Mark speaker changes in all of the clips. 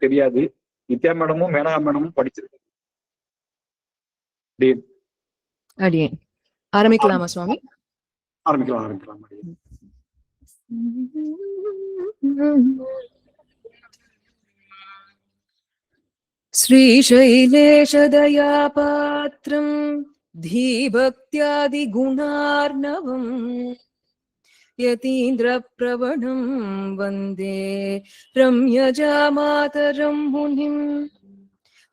Speaker 1: தெரியாது. நித்யா மேடமும் மேனகா மேடமும் படிச்சிருக்கு.
Speaker 2: அடியேன் ஆரம்பிக்கலாமா சுவாமி?
Speaker 1: ஆரம்பிக்கலாம்.
Speaker 2: ஸ்ரீசைலேஷதயாபாத்ரம் தீபக்த்யாதி குணார்ணவம் யதீந்திரப்ரவணம் வந்தே ரம்யஜாமாதரம் முனிம்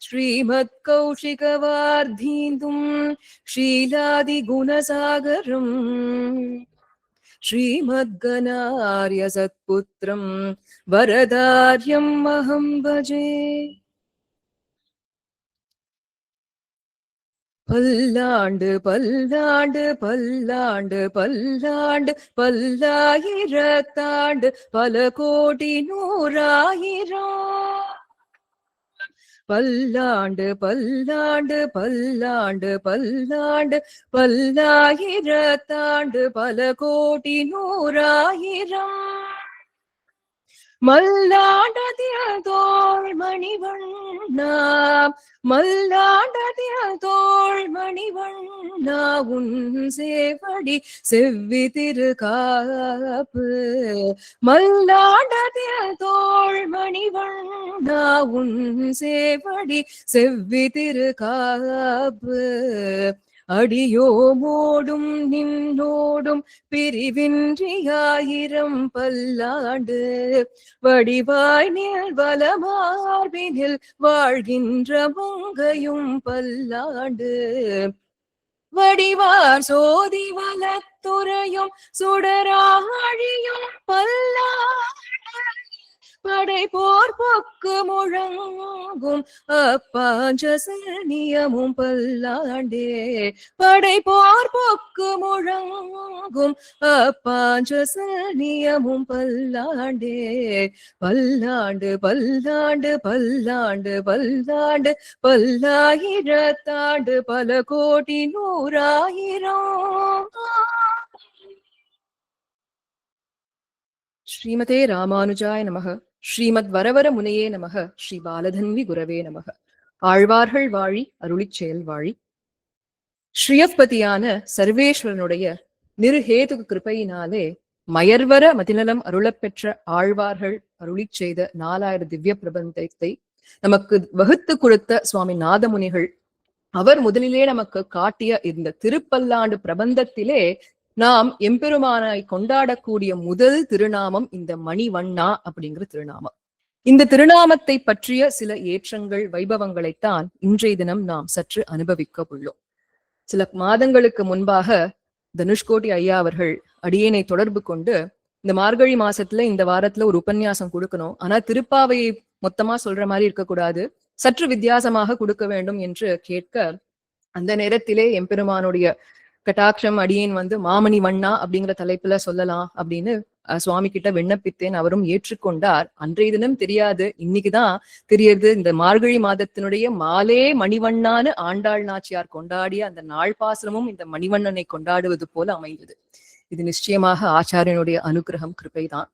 Speaker 2: ஸ்ரீமத்கௌஷிகவார்தீந்தும் ஷீலாதிகுணசாகரம் ஸ்ரீமத்கணார்ய சத்புத்திரம் வரதார்யம் அஹம் பஜே. பல்லாண்டு பல்லாண்டு பல்லாண்டு பல்லாண்டு பல்லாயிரத்தாண்டு பல கோடி நூறாயிரம். பல்லாண்டு பல்லாண்டு பல்லாண்டு பல்லாண்டு பல்லாயிரத்தாண்டு பல கோடி நூறாயிரம். மல்லாண்டதில் தோள் மணிவண்ணா மல்லாண்டதில் தோள் மணிவண்ணா உன் சேவடி செவ்வி திருகாப்பு. மல்லாண்டதில் தோள் மணிவண்ணா உன் சேவடி செவ்வி திருகாப்பு. அடியோமோடும் நின்னோடும் பிரிவின்றியாயிரம் பல்லாண்டு வடிவாய் நீள் வலமார்பினில் வாழ்கின்ற மங்கையும் பல்லாண்டு. வடிவார் சோதி வலத்துறையும் சுடராழியும் பல்லாண்டு படை போர் பொக்கு முழங்கும் அப்பாஞ்சசனியமும் பல்லாண்டே. படை போர் பொக்கு முழங்கும் அப்பாஞ்சசனியமும் பல்லாண்டே. பல்லாண்டு பல்லாண்டு பல்லாண்டு பல்லாண்டு பல்லாயிரத்தாண்டு பல கோடி நூறாயிரம். ஸ்ரீமதே ராமானுஜாய நமக. ஸ்ரீமத் வரவர முனையே நமக. ஸ்ரீ பாலதன்வி குரவே நமக. ஆழ்வார்கள் வாழி அருளிச் செயல் வாழி. ஸ்ரீயப்பதியான சர்வேஸ்வரனுடைய நிருஹேது கிருபையினாலே மயர்வர மதிநலம் அருளப்பெற்ற ஆழ்வார்கள் அருளிச் செய்த 4000 திவ்ய பிரபந்தத்தை நமக்கு வகுத்து கொடுத்த சுவாமி நாதமுனிகள் அவர் முதலிலே நமக்கு காட்டிய இந்த திருப்பல்லாண்டு பிரபந்தத்திலே நாம் எம்பெருமானை கொண்டாடக்கூடிய முதல் திருநாமம் இந்த மணிவண்ணா அப்படிங்கிற திருநாமம். இந்த திருநாமத்தை பற்றிய சில ஏற்றங்கள் வைபவங்களைத்தான் இன்றைய தினம் நாம் சற்று அனுபவிக்க உள்ளோம். சில மாதங்களுக்கு முன்பாக தனுஷ்கோடி ஐயா அவர்கள் அடியேனை தொடர்பு கொண்டு இந்த மார்கழி மாசத்துல இந்த வாரத்துல ஒரு உபன்யாசம் கொடுக்கணும், ஆனா திருப்பாவையை மொத்தமா சொல்ற மாதிரி இருக்கக்கூடாது, சற்று வித்தியாசமாக கொடுக்க வேண்டும் என்று கேட்க, அந்த நேரத்திலே எம்பெருமானுடைய கட்டாட்சம் அடியேன் மாமணி வண்ணா அப்படிங்கிற தலைப்புல சொல்லலாம் அப்படின்னு சுவாமி கிட்ட விண்ணப்பித்தேன். அவரும் ஏற்றுக்கொண்டார். அன்றைய தினம் தெரியாது, இன்னைக்குதான் தெரியறது. இந்த மார்கழி மாதத்தினுடைய மாலே மணிவண்ணான்னு ஆண்டாள் நாச்சியார் கொண்டாடிய அந்த நாள் பாசனமும் இந்த மணிவண்ணனை கொண்டாடுவது போல அமைந்தது. இது நிச்சயமாக ஆச்சாரியனுடைய அனுகிரகம், கிருபைதான்.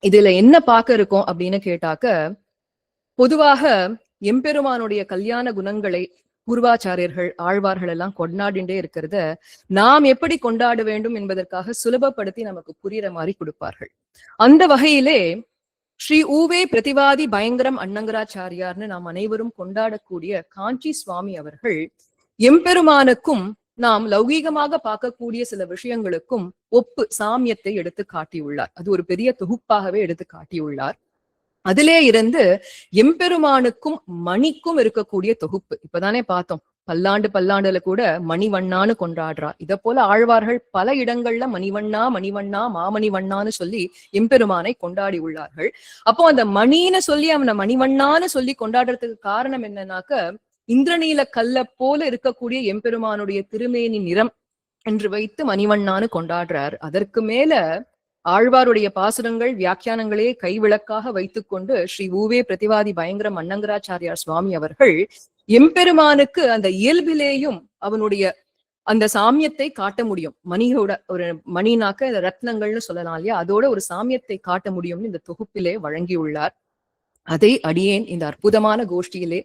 Speaker 2: இதுல என்ன பார்க்க இருக்கோம் அப்படின்னு கேட்டாக்க, பொதுவாக எம்பெருமானுடைய கல்யாண குணங்களை பூர்வாச்சாரியர்கள் ஆழ்வார்கள் எல்லாம் கொண்டாடிண்டே இருக்கிறத நாம் எப்படி கொண்டாட வேண்டும் என்பதற்காக சுலபப்படுத்தி நமக்கு புரியுற மாதிரி கொடுப்பார்கள். அந்த வகையிலே ஸ்ரீ ஊவே பிரதிவாதி பயங்கரம் அன்னங்கராச்சாரியார்னு நாம் அனைவரும் கொண்டாடக்கூடிய காஞ்சி சுவாமி அவர்கள் எம்பெருமானுக்கும் நாம் லௌகீகமாக பார்க்கக்கூடிய சில விஷயங்களுக்கும் ஒப்பு சாமியத்தை எடுத்து காட்டியுள்ளார். அது ஒரு பெரிய தொகுப்பாகவே எடுத்து காட்டியுள்ளார். அதிலே இருந்து எம்பெருமானுக்கும் மணிக்கும் இருக்கக்கூடிய தொகுப்பு இப்பதானே பார்த்தோம். பல்லாண்டுல கூட மணிவண்ணான்னு கொண்டாடுறா. இத போல ஆழ்வார்கள் பல இடங்கள்ல மணிவண்ணா மணிவண்ணா மாமணிவண்ணான்னு சொல்லி எம்பெருமானை கொண்டாடி உள்ளார்கள். அப்போ அந்த மணின்னு சொல்லி அவனை மணிவண்ணான்னு சொல்லி கொண்டாடுறதுக்கு காரணம் என்னன்னாக்க, இந்திரநீல கல்ல போல இருக்கக்கூடிய எம்பெருமானுடைய திருமேனி நிறம் என்று வைத்து மணிவண்ணான்னு கொண்டாடுறார். அதற்கு மேல ஆழ்வாருடைய பாசுரங்கள் வியாக்கியானங்களே கைவிளக்காக வைத்துக்கொண்டு ஸ்ரீ ஊவே பிரதிவாதி பயங்கரம் அன்னங்கராச்சாரியார் சுவாமி அவர்கள் எம்பெருமானுக்கு அந்த இயல்பிலேயும் அவனுடைய அந்த சாமியத்தை காட்ட முடியும். மணியோட ஒரு மணினாக்க ரத்னங்கள்னு சொல்லலாம் இல்லையா, அதோட ஒரு சாமியத்தை காட்ட முடியும்னு இந்த தொகுப்பிலே வழங்கியுள்ளார். அதை அடியேன் இந்த அற்புதமான கோஷ்டியிலே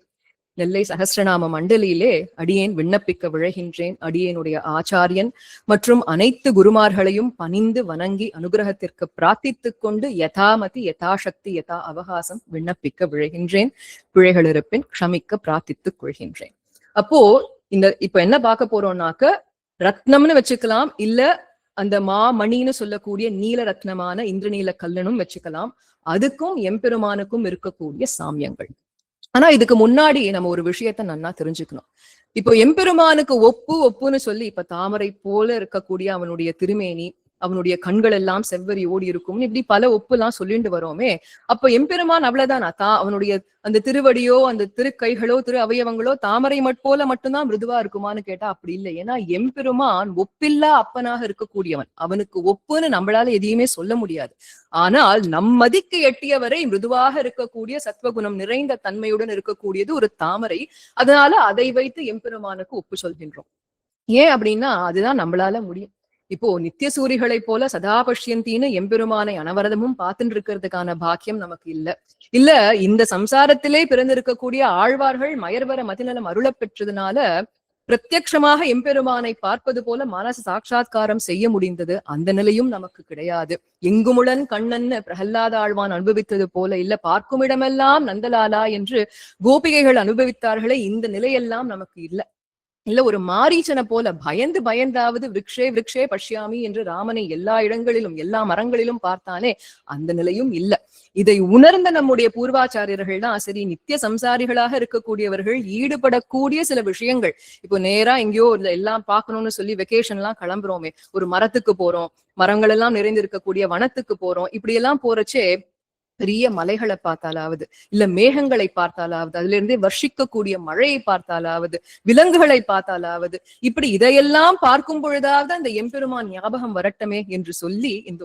Speaker 2: நெல்லை சகஸ்ரநாம மண்டலியிலே அடியேன் விண்ணப்பிக்க விழைகின்றேன். அடியேனுடைய ஆச்சாரியன் மற்றும் அனைத்து குருமார்களையும் பணிந்து வணங்கி அனுகிரகத்திற்கு பிரார்த்தித்துக் கொண்டு யதாமதி யதாசக்தி யதா அவகாசம் விண்ணப்பிக்க விழைகின்றேன். பிழைகள் இருப்பின் க்ஷமிக்க பிரார்த்தித்துக் கொள்கின்றேன். அப்போ இப்ப என்ன பார்க்க போறோம்னாக்க, ரத்னம்னு வச்சுக்கலாம், இல்ல அந்த மாமணின்னு சொல்லக்கூடிய நீல ரத்னமான இந்திரநீல கல்லனும் வச்சுக்கலாம். அதுக்கும் எம்பெருமானுக்கும் இருக்கக்கூடிய சாமியங்கள். ஆனா இதுக்கு முன்னாடி நம்ம ஒரு விஷயத்த நன்னா தெரிஞ்சுக்கணும். இப்போ எம்பெருமானுக்கு ஒப்புன்னு சொல்லி, இப்ப தாமரை போல இருக்கக்கூடிய அவனுடைய திருமேனி, அவனுடைய கண்கள் எல்லாம் செவ்வரி ஓடி இருக்கும், இப்படி பல எல்லாம் சொல்லிட்டு வரோமே. அப்ப எம்பெருமான் அவ்வளவுதானா? அவனுடைய அந்த திருவடியோ அந்த திருக்கைகளோ திரு அவயவங்களோ தாமரை போல மட்டும்தான் மிருதுவா இருக்குமான்னு கேட்டா அப்படி இல்லை. ஏன்னா எம்பெருமான் ஒப்பில்லா அப்பனாக இருக்கக்கூடியவன். அவனுக்கு ஒப்புன்னு நம்மளால எதையுமே சொல்ல முடியாது. ஆனால் நம்மதிக்கு எட்டியவரை மிருதுவாக இருக்கக்கூடிய சத்வகுணம் நிறைந்த தன்மையுடன் இருக்கக்கூடியது ஒரு தாமரை. அதனால அதை வைத்து எம்பெருமானுக்கு ஒப்பு சொல்கின்றோம். ஏன் அப்படின்னா அதுதான் நம்மளால முடியும். இப்போ நித்திய சூரிகளை போல சதா பஷ்யந்தின்னு எம்பெருமானை அனவரதமும் பார்த்துட்டு இருக்கிறதுக்கான பாக்கியம் நமக்கு இல்ல இந்த சம்சாரத்திலே பிறந்திருக்கக்கூடிய ஆழ்வார்கள் மயர்வர மதிநலம் அருள பெற்றதுனால பிரத்யக்ஷமாக எம்பெருமானை பார்ப்பது போல மனசு சாட்சா்காரம் செய்ய முடிந்தது. அந்த நிலையும் நமக்கு கிடையாது. எங்குமுடன் கண்ணன்னு பிரகல்லாத ஆழ்வான் அனுபவித்தது போல இல்ல, பார்க்கும் இடமெல்லாம் நந்தலாலா என்று கோபிகைகள் அனுபவித்தார்களே, இந்த நிலையெல்லாம் நமக்கு இல்ல ஒரு மாரீச்சனை போல பயந்தாவது விரக்ஷே பஷ்யாமி என்று ராமனை எல்லா இடங்களிலும் எல்லா மரங்களிலும் பார்த்தானே, அந்த நிலையும் இல்ல. இதை உணர்ந்த நம்முடைய பூர்வாச்சாரியர்கள் தான் சரி, நித்திய சம்சாரிகளாக இருக்கக்கூடியவர்கள் ஈடுபடக்கூடிய சில விஷயங்கள், இப்போ நேரா எங்கேயோ எல்லாம் பார்க்கணும்னு சொல்லி வெக்கேஷன் எல்லாம் கிளம்புறோமே, ஒரு மரத்துக்கு போறோம், மரங்கள் எல்லாம் நிறைந்து இருக்கக்கூடிய வனத்துக்கு போறோம், இப்படி எல்லாம் போறச்சே பெரிய மலைகளை பார்த்தாலாவது இல்ல மேகங்களை பார்த்தாலாவது, அதுல இருந்தே வர்ஷிக்கக்கூடிய மழையை பார்த்தாலாவது விலங்குகளை பார்த்தாலாவது, இப்படி இதையெல்லாம் பார்க்கும் பொழுதாவது அந்த எம்பெருமான் ஞாபகம் வரட்டமே என்று சொல்லி இந்த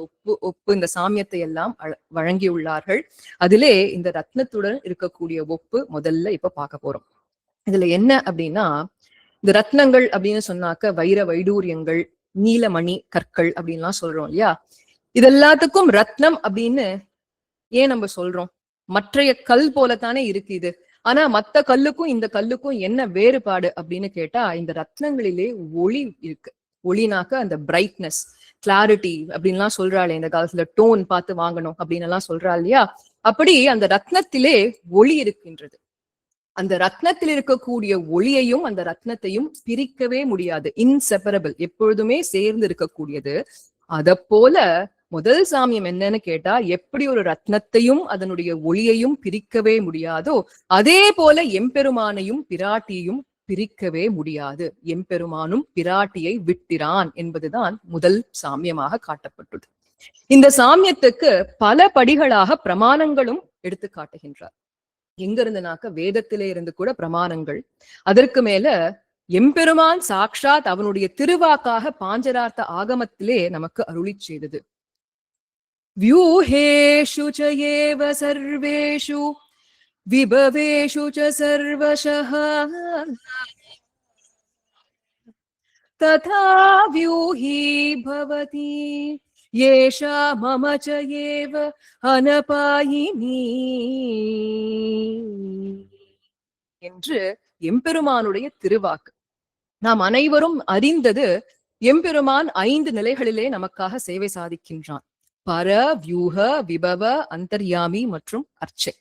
Speaker 2: ஒப்பு இந்த சாமியத்தை எல்லாம் வழங்கியுள்ளார்கள். அதிலே இந்த ரத்னத்துடன் இருக்கக்கூடிய ஒப்பு முதல்ல இப்ப பார்க்க போறோம். இதுல என்ன அப்படின்னா, இந்த ரத்னங்கள் அப்படின்னு சொன்னாக்க வைர வைடூரியங்கள், நீலமணி கற்கள் அப்படின்லாம் சொல்றோம் இல்லையா. இதெல்லாத்துக்கும் ரத்னம் அப்படின்னு ஏன் நம்ம சொல்றோம்? மற்றைய கல் போலத்தானே இருக்கு இது. ஆனா மத்த கல்லுக்கும் இந்த கல்லுக்கும் என்ன வேறுபாடு அப்படின்னு கேட்டா, இந்த ரத்னங்களிலே ஒளி இருக்கு. ஒளினாக்க அந்த பிரைட்னஸ், கிளாரிட்டி அப்படின்லாம் சொல்றாளே இந்த காலத்துல, டோன் பார்த்து வாங்கணும் அப்படின்னு எல்லாம் சொல்றா இல்லையா. அப்படி அந்த ரத்னத்திலே ஒளி இருக்கின்றது. அந்த ரத்னத்தில் இருக்கக்கூடிய ஒளியையும் அந்த ரத்னத்தையும் பிரிக்கவே முடியாது. இன்செப்பரபிள், எப்பொழுதுமே சேர்ந்து இருக்கக்கூடியது. அத போல முதல் சாமியம் என்னன்னு கேட்டா, எப்படி ஒரு ரத்னத்தையும் அதனுடைய ஒளியையும் பிரிக்கவே முடியாதோ அதே போல எம்பெருமானையும் பிராட்டியையும் பிரிக்கவே முடியாது. எம்பெருமானும் பிராட்டியை விட்டிரான் என்பதுதான் முதல் சாமியமாக காட்டப்பட்டது. இந்த சாமியத்துக்கு பல படிகளாக பிரமாணங்களும் எடுத்து காட்டுகின்றார். எங்க இருந்துனாக்க வேதத்திலே இருந்து கூட பிரமாணங்கள், அதற்கு மேல எம்பெருமான் சாக்ஷாத் அவனுடைய திருவாக்காக பாஞ்சரார்த்த ஆகமத்திலே நமக்கு அருளி செய்தது. व्यूहेषु च एव सर्वेषु विभवेषु च सर्वशः तथा व्यूही भवति येषा मम च एव अनपायिनी என்று எம்பெருமானுடைய திருவாக்கு. நாம் அனைவரும் அறிந்தது, எம்பெருமான் 5 நிலைகளிலே நமக்காக சேவை சாதிக்கின்றான். பர, வியூக, விபவ, அந்தர்யாமி மற்றும் அர்ச்சை.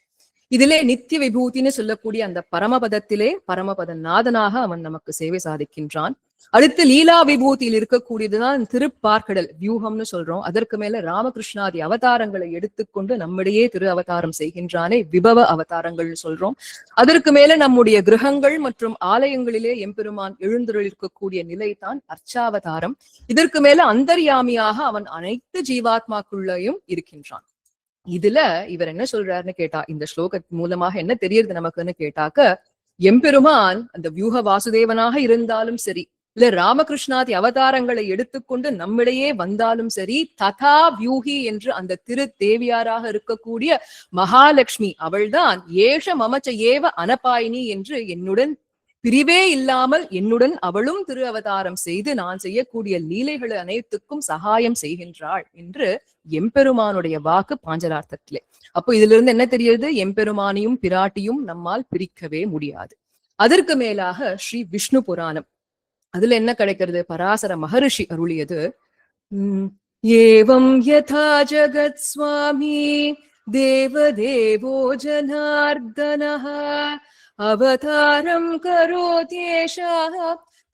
Speaker 2: இதிலே நித்திய விபூதின்னு சொல்லக்கூடிய அந்த பரமபதத்திலே பரமபத நாதனாக அவன் நமக்கு சேவை சாதிக்கின்றான். அடுத்து லீலா விபூதியில் இருக்கக்கூடியதுதான் திருப்பார்கடல் வியூகம்னு சொல்றோம். அதற்கு மேல ராமகிருஷ்ணாதி அவதாரங்களை எடுத்துக்கொண்டு நம்மிடையே திரு அவதாரம் செய்கின்றானே விபவ அவதாரங்கள் சொல்றோம். அதற்கு மேல நம்முடைய கிரகங்கள் மற்றும் ஆலயங்களிலே எம்பெருமான் எழுந்தருளிருக்கக்கூடிய நிலைதான் அர்ச்சாவதாரம். இதற்கு மேல அந்தர்யாமியாக அவன் அனைத்து ஜீவாத்மாக்குள்ளையும் இருக்கின்றான். இதுல இவர் என்ன சொல்றாருன்னு கேட்டா, இந்த ஸ்லோக மூலமாக என்ன தெரியுது நமக்குன்னு கேட்டாக்க, எம்பெருமான் அந்த வியூக வாசுதேவனாக இருந்தாலும் சரி, இல்ல ராமகிருஷ்ணாதி அவதாரங்களை எடுத்துக்கொண்டு நம்மிடையே வந்தாலும் சரி, ததா வியூகி என்று அந்த திரு தேவியாராக இருக்கக்கூடிய மகாலட்சுமி அவள்தான் ஏஷ மமச்ச ஏவ அனபாயினி என்று என்னுடன் பிரிவே இல்லாமல் என்னுடன் அவளும் திரு அவதாரம் செய்து நான் செய்யக்கூடிய லீலைகள் அனைத்துக்கும் சகாயம் செய்கின்றாள் என்று எம்பெருமானுடைய வாக்கு பாஞ்சரார்த்தத்திலே. அப்போ இதுல இருந்து என்ன தெரியுது? எம்பெருமானையும் பிராட்டியும் நம்மால் பிரிக்கவே முடியாது. அதற்கு மேலாக ஸ்ரீ விஷ்ணு புராணம், அதுல என்ன கிடைக்கிறது? பராசர மகரிஷி அருளியது, ஏவம் யதா ஜகத் சுவாமி தேவதேவோ ஜனார்தனஹ அவதாரம் கரோத்யேஷः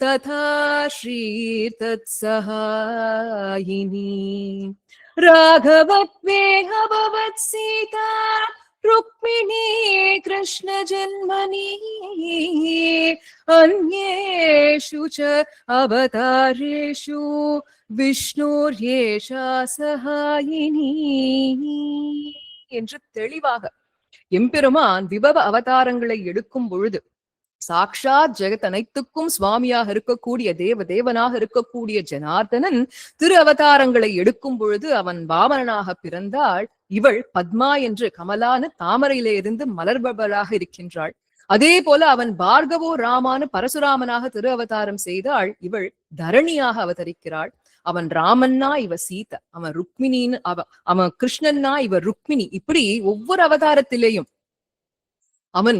Speaker 2: ததா ஸ்ரீர்தத் சஹாயினி ராகவத்வேஹ பவத் சீதா ருக்மிணீ கிருஷ்ண ஜன்மனி அன்யேஷு ச அவதாரேஷு விஷ்ணுர்யேஷா சஹாயினி என்று தெளிவாக எம்பெருமான் விபவ அவதாரங்களை எடுக்கும் பொழுது சாக்ஷாத் ஜெகத் அனைத்துக்கும் சுவாமியாக இருக்கக்கூடிய தேவனாக இருக்கக்கூடிய ஜனார்தனன் திரு அவதாரங்களை எடுக்கும் பொழுது அவன் வாமனனாக பிறந்தாள். இவள் பத்மா என்று கமலான தாமரையிலே இருந்து மலர்பவளாக இருக்கின்றாள். அதே போல அவன் பார்கவோ ராமானு பரசுராமனாக திரு அவதாரம் செய்தாள். இவள் தரணியாக அவதரிக்கிறாள். அவன் ராமன்னா இவ சீதா, அவன் ருக்மிணின்னு அவன் கிருஷ்ணன்னா இவ ருக்மிணி. இப்படி ஒவ்வொரு அவதாரத்திலேயும் அவன்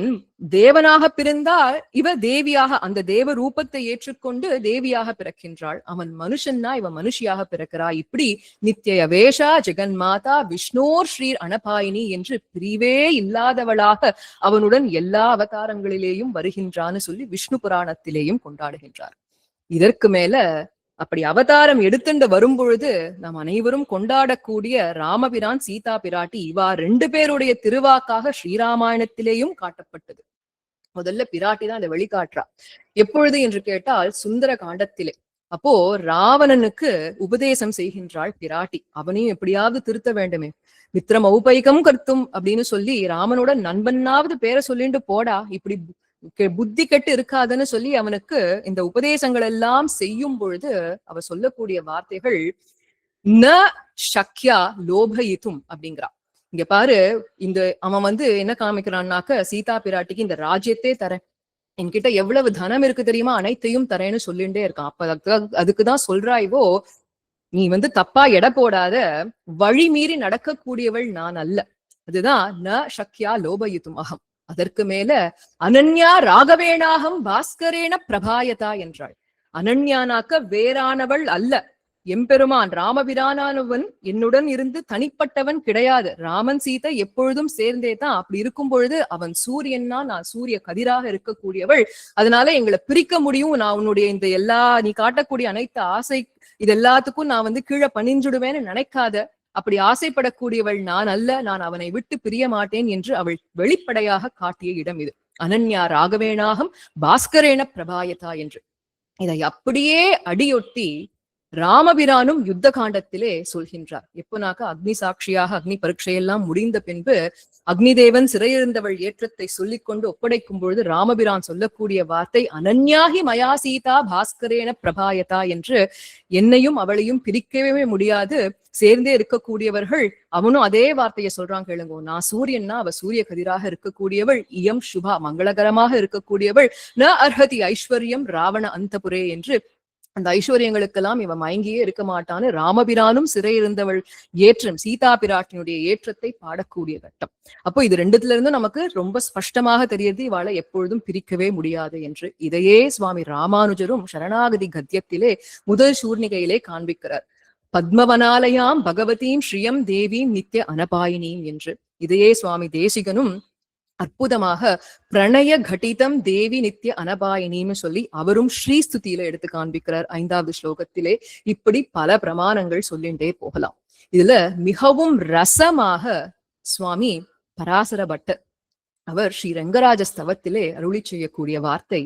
Speaker 2: தேவனாக பிறந்தால் இவ தேவியாக, அந்த தேவ ரூபத்தை ஏற்றுக்கொண்டு தேவியாக பிறக்கின்றாள். அவன் மனுஷன்னா இவ மனுஷியாக பிறக்கிறாள். இப்படி நித்ய வேஷா ஜெகன்மாதா விஷ்ணோர் ஸ்ரீர் அனபாயினி என்று பிரிவே இல்லாதவளாக அவனுடன் எல்லா அவதாரங்களிலேயும் வருகின்றான்னு சொல்லி விஷ்ணு புராணத்திலேயும் கொண்டாடுகின்றார். இதற்கு மேல அப்படி அவதாரம் எடுத்துண்டு வரும்பொழுது நாம் அனைவரும் கொண்டாடக்கூடிய ராமபிரான் சீதா பிராட்டி இவா 2 பேருடைய திருவாக்காக ஸ்ரீராமாயணத்திலேயும் காட்டப்பட்டது. முதல்ல பிராட்டி தான் அதை வெளிக்காட்டுறா. எப்பொழுது என்று கேட்டால் சுந்தர காண்டத்திலே. அப்போ ராவணனுக்கு உபதேசம் செய்கின்றாள் பிராட்டி. அவனையும் எப்படியாவது திருத்த வேண்டுமே, மித்திரம் ஔபைகம் கர்த்தும் அப்படின்னு சொல்லி ராமனோட நண்பனாவது பேரை சொல்லிட்டு போடா, இப்படி புத்தி கெட்டு இருக்காதுன்னு சொல்லி அவனுக்கு இந்த உபதேசங்கள் எல்லாம் செய்யும் பொழுது அவ சொல்லக்கூடிய வார்த்தைகள் ந சக்யா லோபயித்தும் அப்படிங்கிறா. இங்க பாரு, இந்த அவன் என்ன காமிக்கிறான்னாக்க சீதா பிராட்டிக்கு இந்த ராஜ்யத்தே தரேன், என்கிட்ட எவ்வளவு தனம் இருக்கு தெரியுமா, அனைத்தையும் தரேன்னு சொல்லிண்டே இருக்கான். அப்ப அதுக்குதான் சொல்றாய்வோ, நீ தப்பா எடை போடாத, வழி மீறி நடக்கக்கூடியவள் நான் அல்ல. அதுதான் ந சக்யா லோபயித்தும் அகம். அதற்கு மேல அனன்யா ராகவேணாகம் பாஸ்கரேன பிரபாயதா என்றாள். அனன்யானாக்க வேறானவள் அல்ல, எம்பெருமான் ராமபிரானவன் என்னுடன் இருந்து தனிப்பட்டவன் கிடையாது. ராமன் சீதை எப்பொழுதும் சேர்ந்தே தான். அப்படி இருக்கும் பொழுது அவன் சூரியன்னா நான் சூரிய கதிராக இருக்கக்கூடியவள். அதனால எங்களை பிரிக்க முடியும். நான் உன்னுடைய இந்த நீ காட்டக்கூடிய அனைத்து ஆசை இது எல்லாத்துக்கும் நான் கீழே பணிஞ்சுடுவேன்னு நினைக்காத. அப்படி ஆசைப்படக்கூடியவள் நான் அல்ல, நான் அவனை விட்டு பிரிய மாட்டேன் என்று அவள் வெளிப்படையாக காட்டிய இடம் இது. அனன்யா ராகவேணாகம் பாஸ்கரேன பிரபாயதா என்று. இதை அப்படியே அடியொட்டி ராமபிரானும் யுத்த காண்டத்திலே சொல்கின்றார். எப்போனாக்க அக்னி சாட்சியாக அக்னி பரீட்சையெல்லாம் முடிந்த பின்பு அக்னிதேவன் சிறையிருந்தவள் ஏற்றத்தை சொல்லிக் கொண்டு ஒப்படைக்கும் பொழுது ராமபிரான் சொல்லக்கூடிய வார்த்தை அனன்யாகி மயா சீதா பாஸ்கரேன பிரபாயதா என்று. என்னையும் அவளையும் பிரிக்கவே முடியாது, சேர்ந்தே இருக்கக்கூடியவர்கள். அவனும் அதே வார்த்தையை சொல்றான் கேளுங்க. நான் சூரியன்னா அவ சூரிய கதிராக இருக்கக்கூடியவள், இயம் சுபா மங்களகரமாக இருக்கக்கூடியவள், ந அர்ஹதி ஐஸ்வர்யம் ராவண அந்தபுரே என்று. அந்த ஐஸ்வர்யங்களுக்கெல்லாம் இவன் மயங்கியே இருக்க மாட்டான்னு ராமபிரானும் சிறை இருந்தவள் ஏற்றம் சீதா பிராட்டினுடைய ஏற்றத்தை பாடக்கூடிய கட்டம். அப்போ இது 2த்துல இருந்து நமக்கு ரொம்ப ஸ்பஷ்டமாக தெரியுது இவாளை எப்பொழுதும் பிரிக்கவே முடியாது என்று. இதையே சுவாமி ராமானுஜரும் சரணாகதி கத்தியத்திலே முதல் சூர்ணிகையிலே காண்பிக்கிறார். பத்மவனாலயாம் பகவதீம் ஸ்ரீயம் தேவீம் நித்ய அனபாயினீம் என்று. இதையே சுவாமி தேசிகனும் அற்புதமாக பிரணய கட்டிதம் தேவி நித்ய அனபாயினின்னு சொல்லி அவரும் ஸ்ரீஸ்துதியில எடுத்து காண்பிக்கிறார் 5வது ஸ்லோகத்திலே. இப்படி பல பிரமாணங்கள் சொல்லிண்டே போகலாம். இதுல மிகவும் ரசமாக சுவாமி பராசர பட்டர் அவர் ஸ்ரீ ரங்கராஜ ஸ்தவத்திலே அருளி செய்யக்கூடிய வார்த்தை,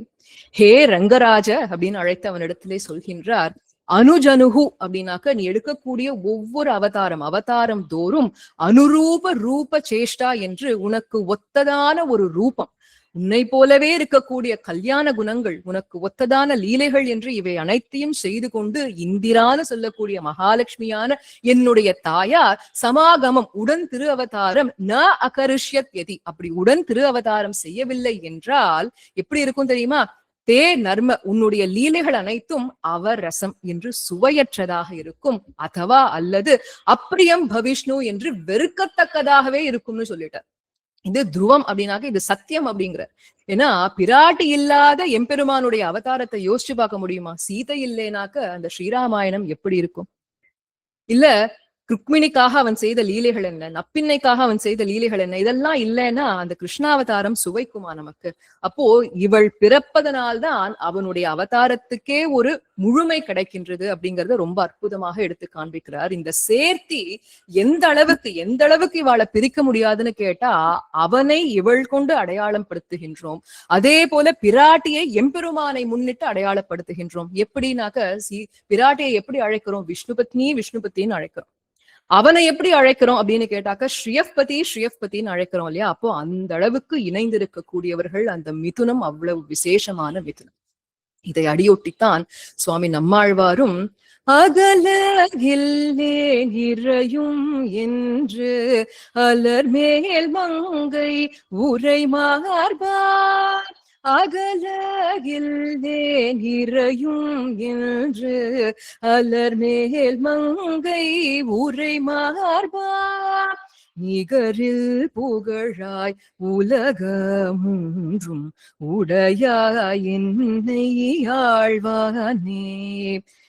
Speaker 2: ஹே ரங்கராஜ அப்படின்னு அழைத்து அவனிடத்திலே சொல்கின்றார், அனுஜனுகு அப்படின்னாக்க நீ எடுக்கக்கூடிய ஒவ்வொரு அவதாரம் தோறும் அனுரூப ரூப சேஷ்டா என்று உனக்கு ஒத்ததான ஒரு ரூபம், உன்னை போலவே இருக்கக்கூடிய கல்யாண குணங்கள், உனக்கு ஒத்ததான லீலைகள் என்று இவை அனைத்தையும் செய்து கொண்டு இந்திரான்னு சொல்லக்கூடிய மகாலட்சுமியான என்னுடைய தாயார் சமாகமம் உடன் திரு அவதாரம் ந அகரிஷ்யத் யதி, அப்படி உடன் திரு அவதாரம் செய்யவில்லை என்றால் எப்படி இருக்கும் தெரியுமா? தே நர்ம, உன்னுடைய லீலைகள் அனைத்தும் அவர் ரசம் என்று சுவையற்றதாக இருக்கும், அதுவா அல்லது அப்பிரியம் பவிஷ்ணு என்று வெறுக்கத்தக்கதாகவே இருக்கும்னு சொல்லிட்டார். இது துருவம் அப்படின்னாக்க இது சத்தியம் அப்படிங்கிற. ஏன்னா பிராட்டி இல்லாத எம்பெருமானுடைய அவதாரத்தை யோசிச்சு பார்க்க முடியுமா? சீதை இல்லைனாக்க அந்த ஸ்ரீராமாயணம் எப்படி இருக்கும்? இல்ல ருக்மிணிக்காக அவன் செய்த லீலைகள் என்ன, நப்பின்னைக்காக அவன் செய்த லீலைகள் என்ன, இதெல்லாம் இல்லைன்னா அந்த கிருஷ்ணாவதாரம் சுவைக்குமா நமக்கு? அப்போ இவள் பிறப்பதனால்தான் அவனுடைய அவதாரத்துக்கே ஒரு முழுமை கிடைக்கின்றது அப்படிங்கறத ரொம்ப அற்புதமாக எடுத்து காண்பிக்கிறார். இந்த சேர்த்தி எந்த அளவுக்கு இவாளை பிரிக்க முடியாதுன்னு கேட்டா, அவனை இவள் கொண்டு அடையாளம் படுத்துகின்றோம். அதே போல பிராட்டியை எம்பெருமானை முன்னிட்டு அடையாளப்படுத்துகின்றோம். எப்படின்னாக்க பிராட்டியை எப்படி அழைக்கிறோம்? விஷ்ணுபத்தின்னு அழைக்கிறோம். அவனை எப்படி அழைக்கிறோம் அப்படின்னு கேட்டாக்க ஸ்ரீயப்பதின்னு அழைக்கிறோம் இல்லையா? அப்போ அந்த அளவுக்கு இணைந்திருக்க கூடியவர்கள். அந்த மிதுனம் அவ்வளவு விசேஷமான மிதுனம். இதை அடியொட்டித்தான் சுவாமி நம்மாழ்வாரும் அகலகில்லே நிறையும் என்று அலர்மேல் மங்கை உரை மார்பார், அகலகில்லே நிறையும் என்று அலர்மேல் மங்கை உரை மார்பார், நிகரில் புகழாய் உலகமூன்றும் உடையாய் என்னை ஆழ்வானே,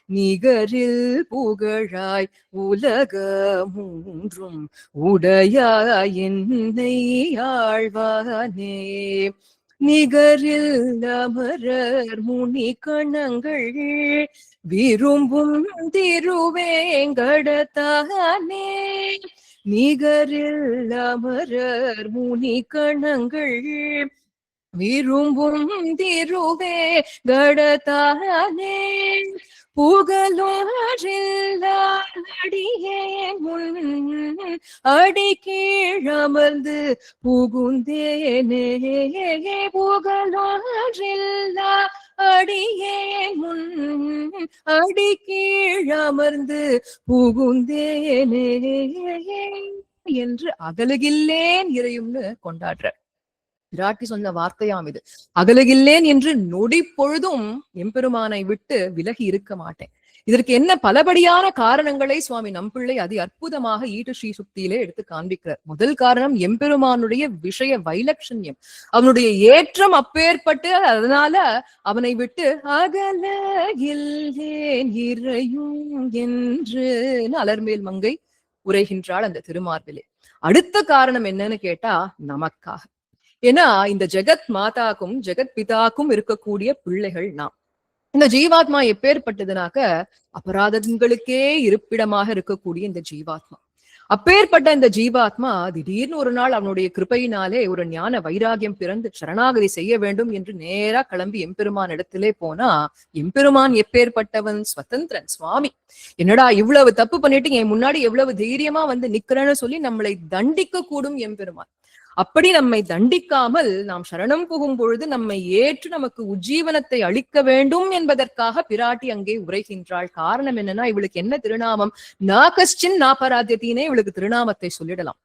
Speaker 2: நிகரில் புகழாய் உலகமூன்றும் உடையாய் என்னை ஆழ்வானே, நிகரில் அமரர் முனி கணங்கள் விரும்பும் திருவேங்கடத்தானே, நிகரில் அமரர் முனி கணங்கள் விரும்பும் திருவேங்கடத்தானே, புகழோரில்லாடியே முன் அடி கீழமர்ந்து புகுந்தேனே, புகழோரில்லா அடியே முன் அடி கீழமர்ந்து புகுந்தேனே என்று அகலகில்லேன் இறையும்னு கொண்டாடுற. பிராட்டி சொன்ன வார்த்தையாம் இது. அகலகில்லேன் என்று நொடி பொழுதும் எம்பெருமானை விட்டு விலகி இருக்க மாட்டேன். இதற்கு என்ன பலபடியான காரணங்களை சுவாமி நம்பிள்ளை அதி அற்புதமாக ஈட்டு ஸ்ரீ சுக்தியிலே எடுத்து காண்பிக்கிறார். முதல் காரணம் எம்பெருமானுடைய விஷய வைலட்சண்யம், அவனுடைய ஏற்றம் அப்பேற்பட்டு, அதனால அவனை விட்டு அகலகில்லேன் இறையும் என்று அலர்மேல் மங்கை உரைகின்றாள் அந்த திருமார்பிலே. அடுத்த காரணம் என்னன்னு கேட்டா, நமக்காக. ஏன்னா இந்த ஜெகத் மாதாக்கும் ஜெகத் பிதாக்கும் இருக்கக்கூடிய பிள்ளைகள் நாம். இந்த ஜீவாத்மா எப்பேற்பட்டதுனாக்க அபராதங்களுக்கே இருப்பிடமாக இருக்கக்கூடிய இந்த ஜீவாத்மா. அப்பேற்பட்ட இந்த ஜீவாத்மா திடீர்னு ஒரு நாள் அவனுடைய கிருபையினாலே ஒரு ஞான வைராகியம் பிறந்து சரணாகதி செய்ய வேண்டும் என்று நேரா கிளம்பி எம்பெருமான் இடத்திலே போனா, எம்பெருமான் எப்பேற்பட்டவன்? ஸ்வதந்திரன், சுவாமி. என்னடா இவ்வளவு தப்பு பண்ணிட்டு என் முன்னாடி எவ்வளவு தைரியமா வந்து நிக்கிறேன்னு சொல்லி நம்மளை தண்டிக்க கூடும் எம்பெருமான். அப்படி நம்மை தண்டிக்காமல் நாம் சரணம் புகும் பொழுது நம்மை ஏற்று நமக்கு உஜ்ஜீவனத்தை அளிக்க வேண்டும் என்பதற்காக பிராட்டி அங்கே உரைகின்றாள். காரணம் என்னன்னா, இவளுக்கு என்ன திருநாமம்? நாகஸ்டின் நாபராத்தியத்தினே இவளுக்கு திருநாமத்தை சொல்லிடலாம்.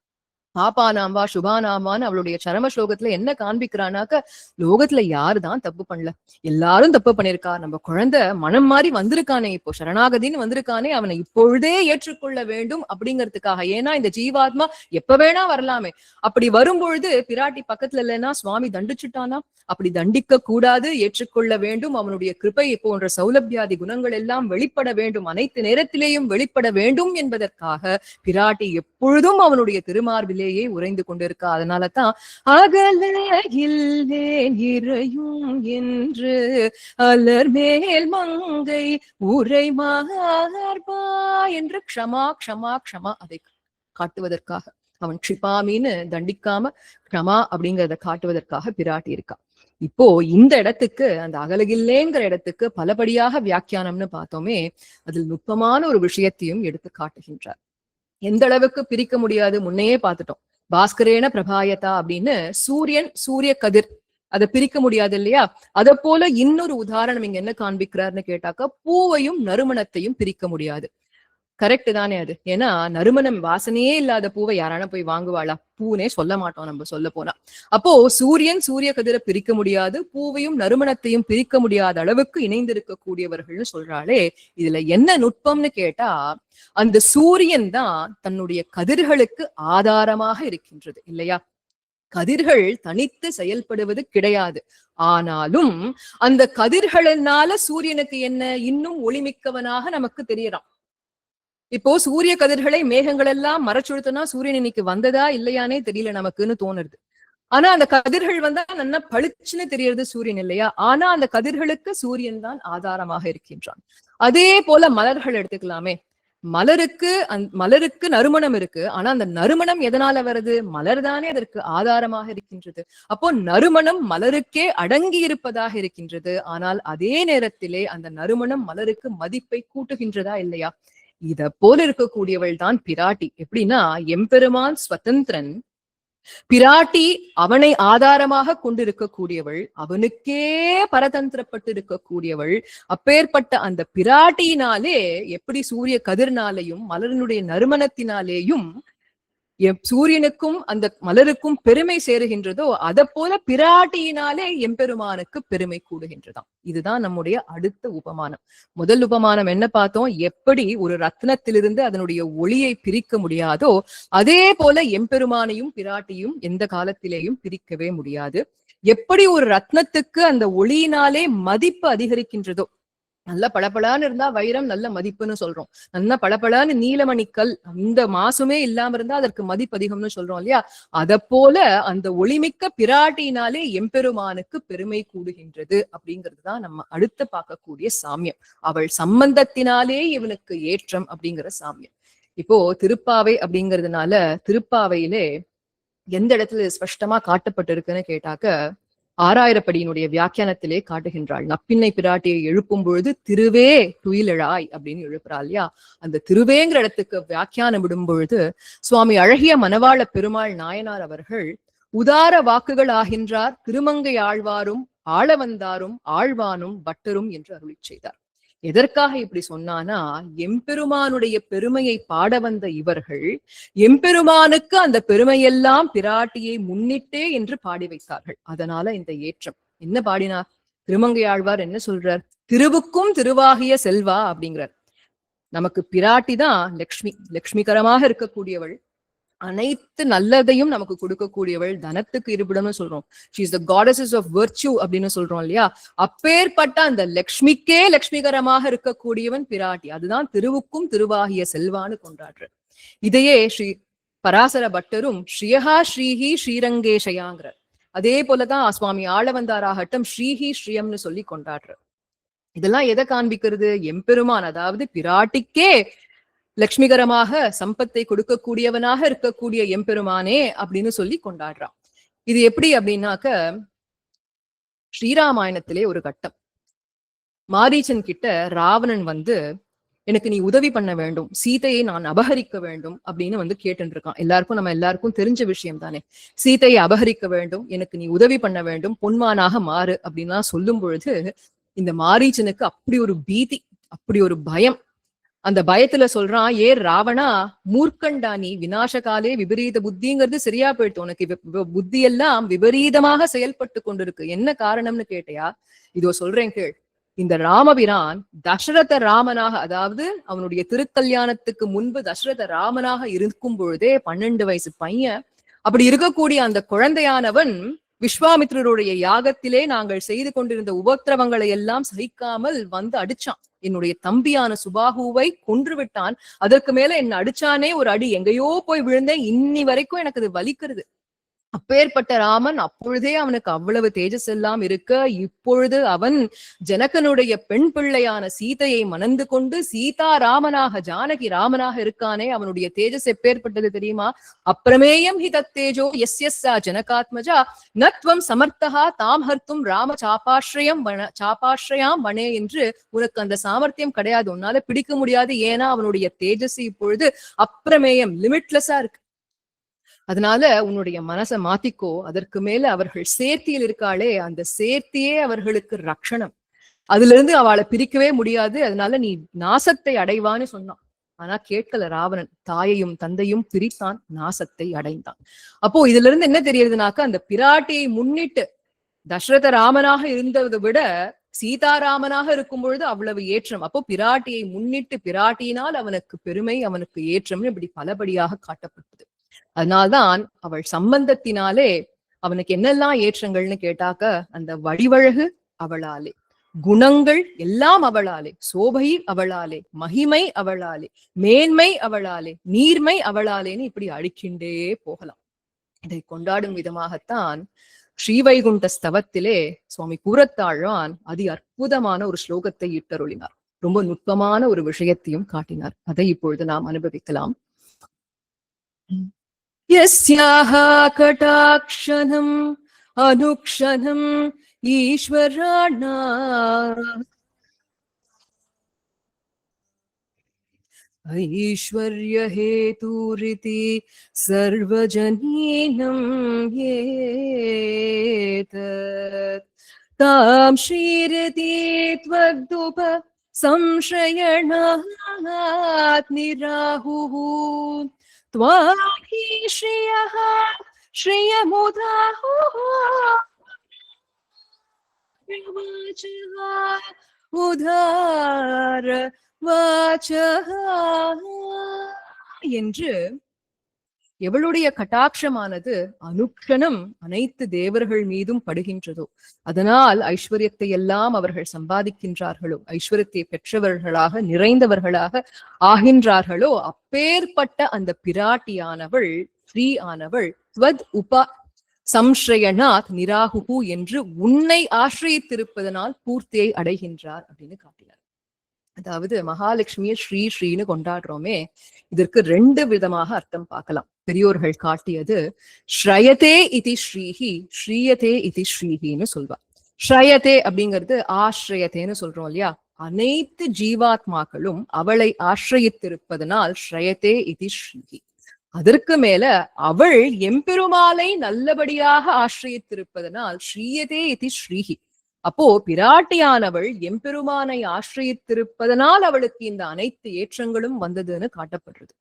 Speaker 2: பாப்பானாம்பா சுபானாமான்னு அவளுடைய சரம ஸ்லோகத்துல என்ன காண்பிக்கிறானாக்க, லோகத்துல யாருதான் தப்பு பண்ணல, எல்லாரும் தப்பு பண்ணிருக்கா. நம்ம குழந்தை மனம் மாறி வந்திருக்கானே, இப்போ சரணாகதின்னு வந்திருக்கானே, அவனை இப்பொழுதே ஏற்றுக்கொள்ள வேண்டும் அப்படிங்கிறதுக்காக. ஏன்னா இந்த ஜீவாத்மா எப்ப வேணா வரலாமே. அப்படி வரும்பொழுது பிராட்டி பக்கத்துல இல்லைன்னா சுவாமி தண்டிச்சுட்டானா? அப்படி தண்டிக்க கூடாது, ஏற்றுக்கொள்ள வேண்டும். அவனுடைய கிருபை போன்ற சௌலபியாதி குணங்கள் எல்லாம் வெளிப்பட வேண்டும், அனைத்து நேரத்திலேயும் வெளிப்பட வேண்டும் என்பதற்காக பிராட்டி எப்பொழுதும் அவனுடைய திருமார்பிலே உறைந்து கொண்டிருக்கா. அதனாலதான் அகலகில்லேன் இறையும் என்று அலர்மேல் மங்கை உரை மார்பா என்று க்ஷமா க்ஷமா க்ஷமா அதை காட்டுவதற்காக, அவன் க்ஷிபாமின்னு தண்டிக்காம க்ஷமா அப்படிங்கிறத காட்டுவதற்காக பிராட்டி இருக்கா. இப்போ இந்த இடத்துக்கு, அந்த அகலகில்லேங்கிற இடத்துக்கு பலபடியாக வியாக்கியானம்னு பார்த்தோமே, அதில் நுட்பமான ஒரு விஷயத்தையும் எடுத்து காட்டுகின்றார். எந்த அளவுக்கு பிரிக்க முடியாது முன்னையே பார்த்துட்டோம். பாஸ்கரேன பிரபாயதா அப்படின்னு சூரியன் சூரிய கதிர், அதை பிரிக்க முடியாது இல்லையா? அத போல இன்னொரு உதாரணம் இங்க என்ன காண்பிக்கிறார்னு கேட்டாக்கா, பூவையும் நறுமணத்தையும் பிரிக்க முடியாது. கரெக்ட் தானே அது. ஏன்னா நறுமணம் வாசனையே இல்லாத பூவை யாரான போய் வாங்குவாளா? பூனே சொல்ல மாட்டோம் நம்ம சொல்ல போனா. அப்போ சூரிய கதிரை பிரிக்க முடியாது, பூவையும் நறுமணத்தையும் பிரிக்க முடியாத அளவுக்கு இணைந்திருக்க கூடியவர்கள்னு சொல்றாளே. இதுல என்ன நுட்பம்னு கேட்டா, அந்த சூரியன் தான் தன்னுடைய கதிர்களுக்கு ஆதாரமாக இருக்கின்றது இல்லையா? கதிர்கள் தனித்து செயல்படுவது கிடையாது. ஆனாலும் அந்த கதிர்களினால சூரியனுக்கு என்ன இன்னும் ஒளிமிக்கவனாக நமக்கு தெரியறான். இப்போ சூரிய கதிர்களை மேகங்கள் எல்லாம் மறைச்சுடுத்தனா சூரியன் இன்னைக்கு வந்ததா இல்லையானே தெரியல நமக்குன்னு தோணுது. ஆனா அந்த கதிர்கள் வந்தா நல்லா பளிச்சுன்னு தெரியறது சூரியன் இல்லையா? ஆனா அந்த கதிர்களுக்கு சூரியன் தான் ஆதாரமாக இருக்கின்றான். அதே போல மலர்கள் எடுத்துக்கலாமே. மலருக்கு நறுமணம் இருக்கு. ஆனா அந்த நறுமணம் எதனால வருது? மலர் தானே அதற்கு ஆதாரமாக இருக்கின்றது. அப்போ நறுமணம் மலருக்கே அடங்கி இருப்பதாக இருக்கின்றது. ஆனால் அதே நேரத்திலே அந்த நறுமணம் மலருக்கு மதிப்பை கூட்டுகின்றதா இல்லையா? இத போல இருக்கக்கூடியவள் தான் பிராட்டி. எப்படின்னா எம்பெருமான் ஸ்வதந்திரன், பிராட்டி அவனை ஆதாரமாக கொண்டிருக்கக்கூடியவள், அவனுக்கே பரதந்திரப்பட்டு இருக்கக்கூடியவள். அப்பேற்பட்ட அந்த பிராட்டியினாலே எப்படி சூரிய கதிர்னாலேயும் மலரினுடைய நறுமணத்தினாலேயும் சூரியனுக்கும் அந்த மலருக்கும் பெருமை சேருகின்றதோ அதை போல பிராட்டியினாலே எம்பெருமானுக்கு பெருமை கூடுகின்றதாம். இதுதான் நம்முடைய அடுத்த உபமானம். முதல் உபமானம் என்ன பார்த்தோம்? எப்படி ஒரு ரத்னத்திலிருந்து அதனுடைய ஒளியை பிரிக்க முடியாதோ அதே போல எம்பெருமானையும் பிராட்டியும் எந்த காலத்திலேயும் பிரிக்கவே முடியாது. எப்படி ஒரு ரத்னத்துக்கு அந்த ஒளியினாலே மதிப்பு அதிகரிக்கின்றதோ, நல்ல பளபளான்னு இருந்தா வைரம் நல்ல மதிப்புன்னு சொல்றோம். நல்ல பளபளான்னு நீலமணிக்கல் இந்த மாசுமே இல்லாம இருந்தா அதற்கு மதிப்பு அதிகம்னு சொல்றோம் இல்லையா? அத போல அந்த ஒளிமிக்க பிராட்டினாலே எம்பெருமானுக்கு பெருமை கூடுகின்றது அப்படிங்கிறதுதான் நம்ம அடுத்து பார்க்கக்கூடிய சாமியம். அவள் சம்பந்தத்தினாலே இவனுக்கு ஏற்றம் அப்படிங்கிற சாமியம். இப்போ திருப்பாவை அப்படிங்கிறதுனால திருப்பாவையிலே எந்த இடத்துல ஸ்பஷ்டமா காட்டப்பட்டிருக்குன்னு கேட்டாக்க, ஆறாயிரப்படியினுடைய வியாக்கியானத்திலே காட்டுகின்றாள். நப்பின்னை பிராட்டியை எழுப்பும் பொழுது திருவே துயிலெழாய் அப்படின்னு எழுப்புறா இல்லையா? அந்த திருவேங்கிற இடத்துக்கு வியாக்கியானம் விடும் பொழுது சுவாமி அழகிய மணவாள பெருமாள் நாயனார் அவர்கள் உதார வாக்குகள் ஆகின்றார் திருமங்கை ஆழ்வாரும் ஆளவந்தாரும் ஆழ்வானும் பட்டரும் என்று அருளி செய்தார். எதற்காக இப்படி சொன்னானா, எம்பெருமானுடைய பெருமையை பாட வந்த இவர்கள் எம்பெருமானுக்கு அந்த பெருமையெல்லாம் பிராட்டியை முன்னிட்டே என்று பாடி வைத்தார்கள். அதனால இந்த ஏற்றம். என்ன பாடினார்? திருமங்கையாழ்வார் என்ன சொல்றார்? திருவுக்கும் திருவாகிய செல்வா அப்படிங்கிறார். நமக்கு பிராட்டி தான் லக்ஷ்மி, லக்ஷ்மிகரமாக இருக்கக்கூடியவள், அனைத்து நல்லதையும் நமக்கு கொடுக்கக்கூடியவள், தனத்துக்கு இருப்பிடம்னு சொல்றோம். She is the goddess of virtue அப்படின்னு சொல்றோம் இல்லையா? அப்பேற்பட்ட அந்த லக்ஷ்மிக்கே லக்ஷ்மிகரமாக இருக்கக்கூடியவன் பிராட்டி. அதுதான் திருவுக்கும் திருவாகிய செல்வான்னு கொண்டாடுற. இதையே ஸ்ரீ பராசர பட்டரும் ஸ்ரீயஹா ஸ்ரீஹி ஸ்ரீரங்கேஷயாங்கிறார். அதே போலதான் சுவாமி ஆளவந்தாராகட்டும் ஸ்ரீஹி ஸ்ரீயம்னு சொல்லி கொண்டாடுற. இதெல்லாம் எதை காண்பிக்கிறது? எம்பெருமான், அதாவது பிராட்டிக்கே லக்ஷ்மிகரமாக சம்பத்தை கொடுக்கக்கூடியவனாக இருக்கக்கூடிய எம்பெருமானே அப்படின்னு சொல்லி கொண்டாடுறான். இது எப்படி அப்படின்னாக்க, ஸ்ரீராமாயணத்திலே ஒரு கட்டம், மாரீச்சன் கிட்ட ராவணன் வந்து எனக்கு நீ உதவி பண்ண வேண்டும், சீதையை நான் அபகரிக்க வேண்டும் அப்படின்னு வந்து கேட்டு இருக்கான். நம்ம எல்லாருக்கும் தெரிஞ்ச விஷயம் தானே. சீதையை அபகரிக்க வேண்டும், எனக்கு நீ உதவி பண்ண வேண்டும், பொன்மானாக மாறு அப்படின்லாம் சொல்லும் பொழுது இந்த மாரீச்சனுக்கு அப்படி ஒரு பீதி, அப்படி ஒரு பயம். அந்த பயத்துல சொல்றான், ஏ ராவணா மூர்க்கண்டா நீ, விநாசகாலே விபரீத புத்திங்கிறது சரியா போயிடுத்து, உனக்கு புத்தி எல்லாம் விபரீதமாக செயல்பட்டு கொண்டிருக்கு, என்ன காரணம்னு கேட்டையா? இதோ சொல்றேன் கேள். இந்த ராமபிரான் தசரத ராமனாக, அதாவது அவனுடைய திருக்கல்யாணத்துக்கு முன்பு தசரத ராமனாக இருக்கும் பொழுதே 12 வயசு பையன். அப்படி இருக்கக்கூடிய அந்த குழந்தையானவன் விஸ்வாமித்ரருடைய யாகத்திலே நாங்கள் செய்து கொண்டிருந்த உபத்திரவங்களை எல்லாம் சகிக்காமல் வந்து அடிச்சான். என்னுடைய தம்பியான சுபாகுவை கொன்று விட்டான். அதற்கு மேல என்ன அடிச்சானே ஒரு அடி, எங்கேயோ போய் விழுந்தேன், இன்னி வரைக்கும் எனக்கு அது வலிக்கிறது. அப்பேற்பட்ட ராமன் அப்பொழுதே அவனுக்கு அவ்வளவு தேஜஸ் எல்லாம் இருக்க, இப்பொழுது அவன் ஜனகனுடைய பெண் பிள்ளையான சீதையை மணந்து கொண்டு சீதா ராமனாக, ஜானகி ராமனாக இருக்கானே, அவனுடைய தேஜஸ் எப்பேற்பட்டது தெரியுமா? அப்பிரமேயம் ஹி தத்தேஜோ யஸ்யஸ்ஸா ஜனகாத்மஜா நத்வம் சமர்த்தகா தாம் ஹர்த்தும் ராம சாபாஸ்ரயாம் வனே என்று உனக்கு அந்த சாமர்த்தியம் கிடையாது, உன்னால பிடிக்க முடியாது. ஏன்னா அவனுடைய தேஜஸ் இப்பொழுது அப்பிரமேயம், லிமிட்லெஸ்ஸா இருக்கு. அதனால உன்னுடைய மனசை மாத்திக்கோ. அதற்கு மேல அவர்கள் சேர்த்தியில் இருக்காளே, அந்த சேர்த்தியே அவர்களுக்கு ரக்ஷணம். அதுல இருந்து அவளை பிரிக்கவே முடியாது. அதனால நீ நாசத்தை அடைவான்னு சொன்னான். ஆனா கேட்கல ராவணன். தாயையும் தந்தையும் பிரித்தான், நாசத்தை அடைந்தான். அப்போ இதுல இருந்து என்ன தெரியுதுனாக்கா, அந்த பிராட்டியை முன்னிட்டு தசரத ராமனாக இருந்ததை விட சீதாராமனாக இருக்கும் பொழுது அவ்வளவு ஏற்றம். அப்போ பிராட்டியை முன்னிட்டு பிராட்டியினால் அவனுக்கு பெருமை, அவனுக்கு ஏற்றம்னு இப்படி பலபடியாக காட்டப்பட்டது. அதனால்தான் அவள் சம்பந்தத்தினாலே அவனுக்கு என்னெல்லாம் ஏற்றங்கள்னு கேட்டாக்க, அந்த வடிவழகு அவளாலே, குணங்கள் எல்லாம் அவளாலே, சோபை அவளாலே, மகிமை அவளாலே, மேன்மை அவளாலே, நீர்மை அவளாலேன்னு இப்படி அழிக்கின்றே போகலாம். இதை கொண்டாடும் விதமாகத்தான் ஸ்ரீவைகுண்ட ஸ்தவத்திலே சுவாமி கூரத்தாழ்வான் அதி அற்புதமான ஒரு ஸ்லோகத்தை இட்டருளினார். ரொம்ப நுட்பமான ஒரு விஷயத்தையும் காட்டினார். அதை இப்பொழுது நாம் அனுபவிக்கலாம். யஸ்யாஹ கடாக்ஷணம் அனுக்ஷணம் ஈஸ்வராணா ஐஸ்வர்ய ஹேதுரிதி சர்வஜனீனம் ஏதத் தாம் ஸ்ரீரதி த்வக்துப சம்ஸ்ரயணாத் நிராஹுஹு த்வாஹி ஸ்ரீயஹ ஸ்ரீயமுதாஹுஹு உதார என்று எவளுடைய கட்டாட்சமானது அனுக்ஷணம் அனைத்து தேவர்கள் மீதும் படுகின்றதோ, அதனால் ஐஸ்வர்யத்தை எல்லாம் அவர்கள் சம்பாதிக்கின்றார்களோ, ஐஸ்வர்யத்தை பெற்றவர்களாக நிறைந்தவர்களாக ஆகின்றார்களோ, அப்பேற்பட்ட அந்த பிராட்டியானவள், ஸ்ரீ ஆனவள் ஸ்வத் உப சம்ஸ்ரயணாத் நிராகுகு என்று உன்னை ஆசிரியத்திருப்பதனால் பூர்த்தியை அடைகின்றார் அப்படின்னு காட்டினார். அதாவது மகாலட்சுமியை ஸ்ரீ ஸ்ரீன்னு கொண்டாடுறோமே, இதற்கு ரெண்டு விதமாக அர்த்தம் பார்க்கலாம். பெரியோர்கள் காட்டியது ஸ்ரயதே இதி ஸ்ரீஹி, ஸ்ரீயதே இதி ஸ்ரீஹின்னு சொல்வா. ஸ்ரயதே அப்படிங்கிறது ஆசிரியத்தேன்னு சொல்றோம் இல்லையா, அனைத்து ஜீவாத்மாக்களும் அவளை ஆசிரியத்திருப்பதனால் ஸ்ரயதே இதி ஸ்ரீஹி. அதற்கு மேல அவள் எம்பெருமாளை நல்லபடியாக ஆசிரியத்திருப்பதனால் ஸ்ரீயதே இதி ஸ்ரீஹி. அப்போ பிராட்டியானவள் எம்பெருமானை ஆசிரியத்திருப்பதனால் அவளுக்கு இந்த அனைத்து ஏற்றங்களும் வந்ததுன்னு காட்டப்படுறது.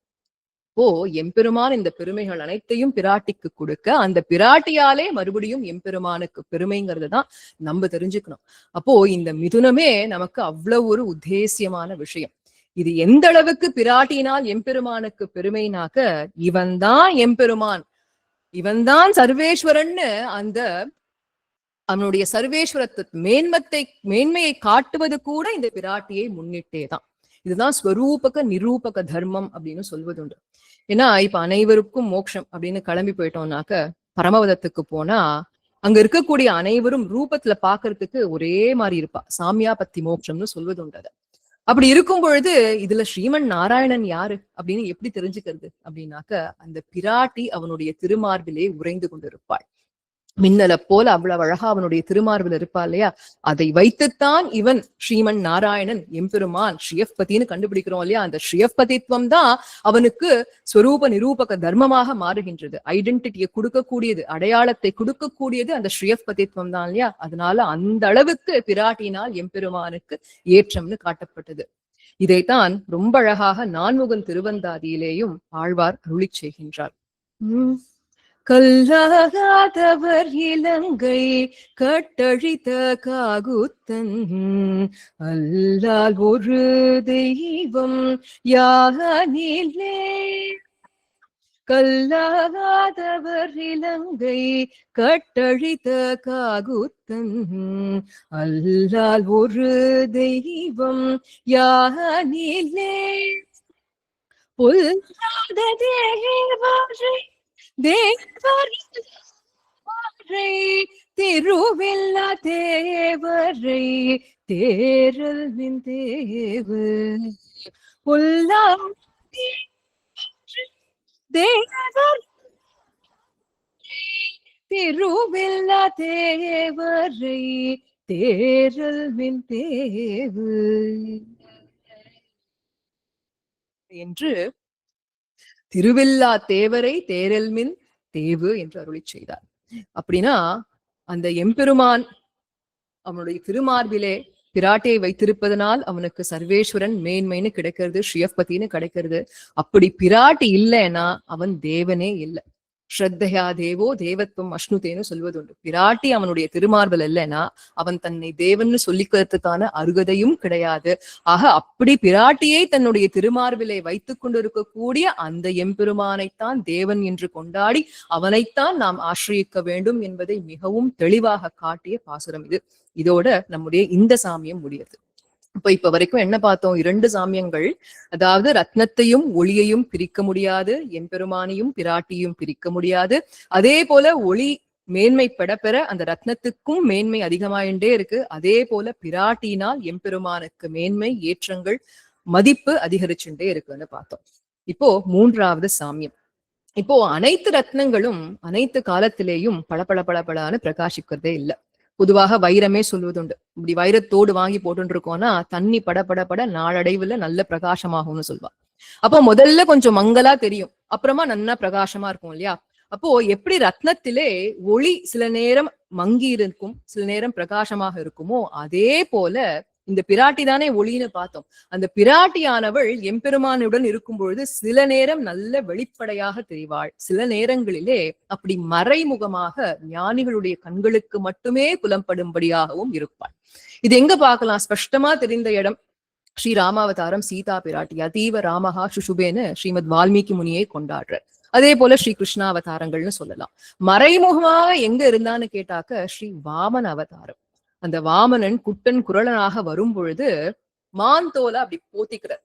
Speaker 2: ஓ, எம்பெருமான் இந்த பெருமைகள் அனைத்தையும் பிராட்டிக்கு கொடுக்க, அந்த பிராட்டியாலே மறுபடியும் எம்பெருமானுக்கு பெருமைங்கிறது தான் நம்ம தெரிஞ்சுக்கணும். அப்போ இந்த மிதுனமே நமக்கு அவ்வளவு ஒரு உத்தேசியமான விஷயம். இது எந்த அளவுக்கு பிராட்டினால் எம்பெருமானுக்கு பெருமைனாக்க, இவன்தான் எம்பெருமான், இவன்தான் சர்வேஸ்வரன்னு அந்த அவனுடைய சர்வேஸ்வரத்து மேன்மையை காட்டுவது கூட இந்த பிராட்டியை முன்னிட்டேதான். இதுதான் ஸ்வரூபக நிரூபக தர்மம் அப்படின்னு சொல்வதுண்டு. ஏன்னா இப்ப அனைவருக்கும் மோட்சம் அப்படின்னு கிளம்பி போயிட்டோம்னாக்க, பரமவதத்துக்கு போனா அங்க இருக்கக்கூடிய அனைவரும் ரூபத்துல பாக்குறதுக்கு ஒரே மாதிரி இருப்பா. சாமியாபத்தி மோட்சம்னு சொல்வதுண்டு. அப்படி இருக்கும் பொழுது இதுல ஸ்ரீமன் நாராயணன் யாரு அப்படின்னு எப்படி தெரிஞ்சுக்கிறது அப்படின்னாக்க, அந்த பிராட்டி அவனுடைய திருமார்பிலே உறைந்து கொண்டிருப்பாள். மின்னல போல அவ்வளவு அழகா அவனுடைய திருமார்பில் இருப்பா இல்லையா, அதை வைத்துத்தான் இவன் ஸ்ரீமன் நாராயணன் எம்பெருமான் ஸ்ரீயப்பதின்னு கண்டுபிடிக்கிறோம் இல்லையா. அந்த ஸ்ரீயப்பதித்வம் தான் அவனுக்கு ஸ்வரூப நிரூபக தர்மமாக மாறுகின்றது. ஐடென்டிட்டியை கொடுக்கக்கூடியது, அடையாளத்தை கொடுக்கக்கூடியது அந்த ஸ்ரீயப்பதித்வம் தான் இல்லையா. அதனால அந்த அளவுக்கு பிராட்டினால் எம்பெருமானுக்கு ஏற்றம்னு காட்டப்பட்டது. இதைத்தான் ரொம்ப அழகாக நான்முகன் திருவந்தாதியிலேயும் ஆழ்வார் அருளி செய்கின்றார். கல்லாகாதவர் இலங்கை கட்டழித்த காகுத்தன் அல்லால் ஒரு தெய்வம் யானிலே. கல்லாகாதவர் இலங்கை கட்டழித்த காகுத்தன் அல்லால் ஒரு தெய்வம் யானிலே. பொல்லாத தேவரை தேவரை திருவில்லா தேவரை தேரல் மின் தேவு பொல்லா தேவர் திருவில்லா தேவரை தேரல் மின் தேவு என்று திருவில்லா தேவரை தேரல்மின் தேவு என்று அருளி செய்தார். அப்படின்னா அந்த எம்பெருமான் அவனுடைய திருமார்பிலே பிராட்டியை வைத்திருப்பதனால் அவனுக்கு சர்வேஸ்வரன் மேன்மைன்னு கிடைக்கிறது, ஸ்ரீயப்பத்தின்னு கிடைக்கிறது. அப்படி பிராட்டி இல்லைன்னா அவன் தேவனே இல்லை. ஸ்ரத்தையா தேவோ தேவத்துவம் அஷ்ணுதேன்னு சொல்வதுண்டு. பிராட்டி அவனுடைய திருமார்பல் இல்லைன்னா அவன் தன்னை தேவன்னு சொல்லிக்கிறதுக்கான அருகதையும் கிடையாது. ஆக அப்படி பிராட்டியை தன்னுடைய திருமார்பிலை வைத்துக் கொண்டிருக்கக்கூடிய அந்த எம்பெருமானைத்தான் தேவன் என்று கொண்டாடி அவனைத்தான் நாம் ஆசிரியிக்க வேண்டும் என்பதை மிகவும் தெளிவாக காட்டிய பாசுரம் இது. இதோட நம்முடைய இந்த சாமியம் முடியுது. இப்ப வரைக்கும் என்ன பார்த்தோம்? 2 சாமியங்கள். அதாவது ரத்னத்தையும் ஒளியையும் பிரிக்க முடியாது, எம்பெருமானையும் பிராட்டியும் பிரிக்க முடியாது. அதே போல ஒளி மேன்மை பெற அந்த ரத்னத்துக்கும் மேன்மை அதிகமாயிண்டே இருக்கு. அதே போல பிராட்டினால் எம்பெருமானுக்கு மேன்மை, ஏற்றங்கள், மதிப்பு அதிகரிச்சுட்டே இருக்குன்னு பார்த்தோம். இப்போ 3வது சாமியம். இப்போ அனைத்து ரத்னங்களும் அனைத்து காலத்திலேயும் பளபளன்னு பிரகாசிக்கிறதே இல்லை. பொதுவாக வைரமே சொல்வதுண்டு. இப்படி வைரத்தோடு வாங்கி போட்டு இருக்கோம்னா தண்ணி பட நாளடைவுல நல்ல பிரகாசமாகும்னு சொல்வா. அப்போ முதல்ல கொஞ்சம் மங்கலா தெரியும், அப்புறமா நல்லா பிரகாசமா இருக்கும் இல்லையா? அப்போ எப்படி ரத்னத்திலே ஒளி சில நேரம் மங்கி இருக்கும், சில நேரம் பிரகாசமாக இருக்குமோ, அதே போல இந்த பிராட்டி தானே ஒளின்னு பார்த்தோம். அந்த பிராட்டியானவள் எம்பெருமானுடன் இருக்கும் பொழுது சில நேரம் நல்ல வெளிப்படையாக தெரிவாள், சில நேரங்களிலே அப்படி மறைமுகமாக ஞானிகளுடைய கண்களுக்கு மட்டுமே புலம்படும்படியாகவும் இருப்பாள். இது எங்க பார்க்கலாம்? ஸ்பஷ்டமா தெரிந்த இடம் ஸ்ரீ ராமாவதாரம் சீதா பிராட்டி அதீவ ராமஹா சுஷுபேன்னு ஸ்ரீமத் வால்மீகி முனியை கொண்டாடுற. அதே போல ஸ்ரீ கிருஷ்ணாவதாரங்கள்னு சொல்லலாம். மறைமுகமாக எங்க இருந்தான்னு கேட்டாக்க ஸ்ரீ வாமன அவதாரம். அந்த வாமனன் குட்டன் குரலனாக வரும் பொழுது மாந்தோலை அப்படி போத்திக்கிறார்.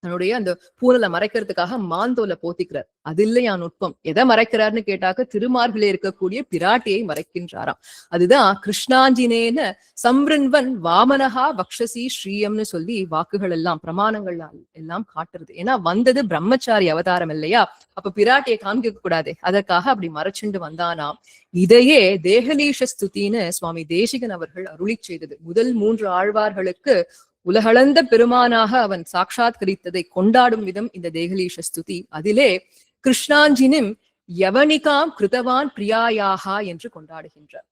Speaker 2: தன்னுடைய அந்த பூனலை மறைக்கிறதுக்காக மாந்தோலை போத்திக்கிறார். அது இல்லையா நுட்பம்? எதை மறைக்கிறார்னு கேட்டாக்க திருமார்பிலே இருக்கக்கூடிய பிராட்டியை மறைக்கின்றாராம். அதுதான் கிருஷ்ணாஞ்சினேன சம்ருன்வன் வாமனஹா வக்ஷசி ஸ்ரீயம்னு சொல்லி வாக்குகள் எல்லாம் பிரமாணங்கள் எல்லாம் காட்டுறது. ஏன்னா வந்தது பிரம்மச்சாரி அவதாரம் இல்லையா? அப்ப பிராட்டியை காமிக்க கூடாதே, அதற்காக அப்படி மறைச்சுண்டு வந்தானாம். இதையே தேகலீஷ ஸ்துதின்னு சுவாமி தேசிகன் அவர்கள் அருளி செய்தது. முதல் 3 ஆழ்வார்களுக்கு உலகளந்த பெருமானாக அவன் சாட்சாத்கரித்ததை கொண்டாடும் விதம் இந்த தேகலீஷ ஸ்துதி. அதிலே கிருஷ்ணாஞ்சினும் யவனிகாம் கிருதவான் பிரியாயாகா என்று கொண்டாடுகின்றார்.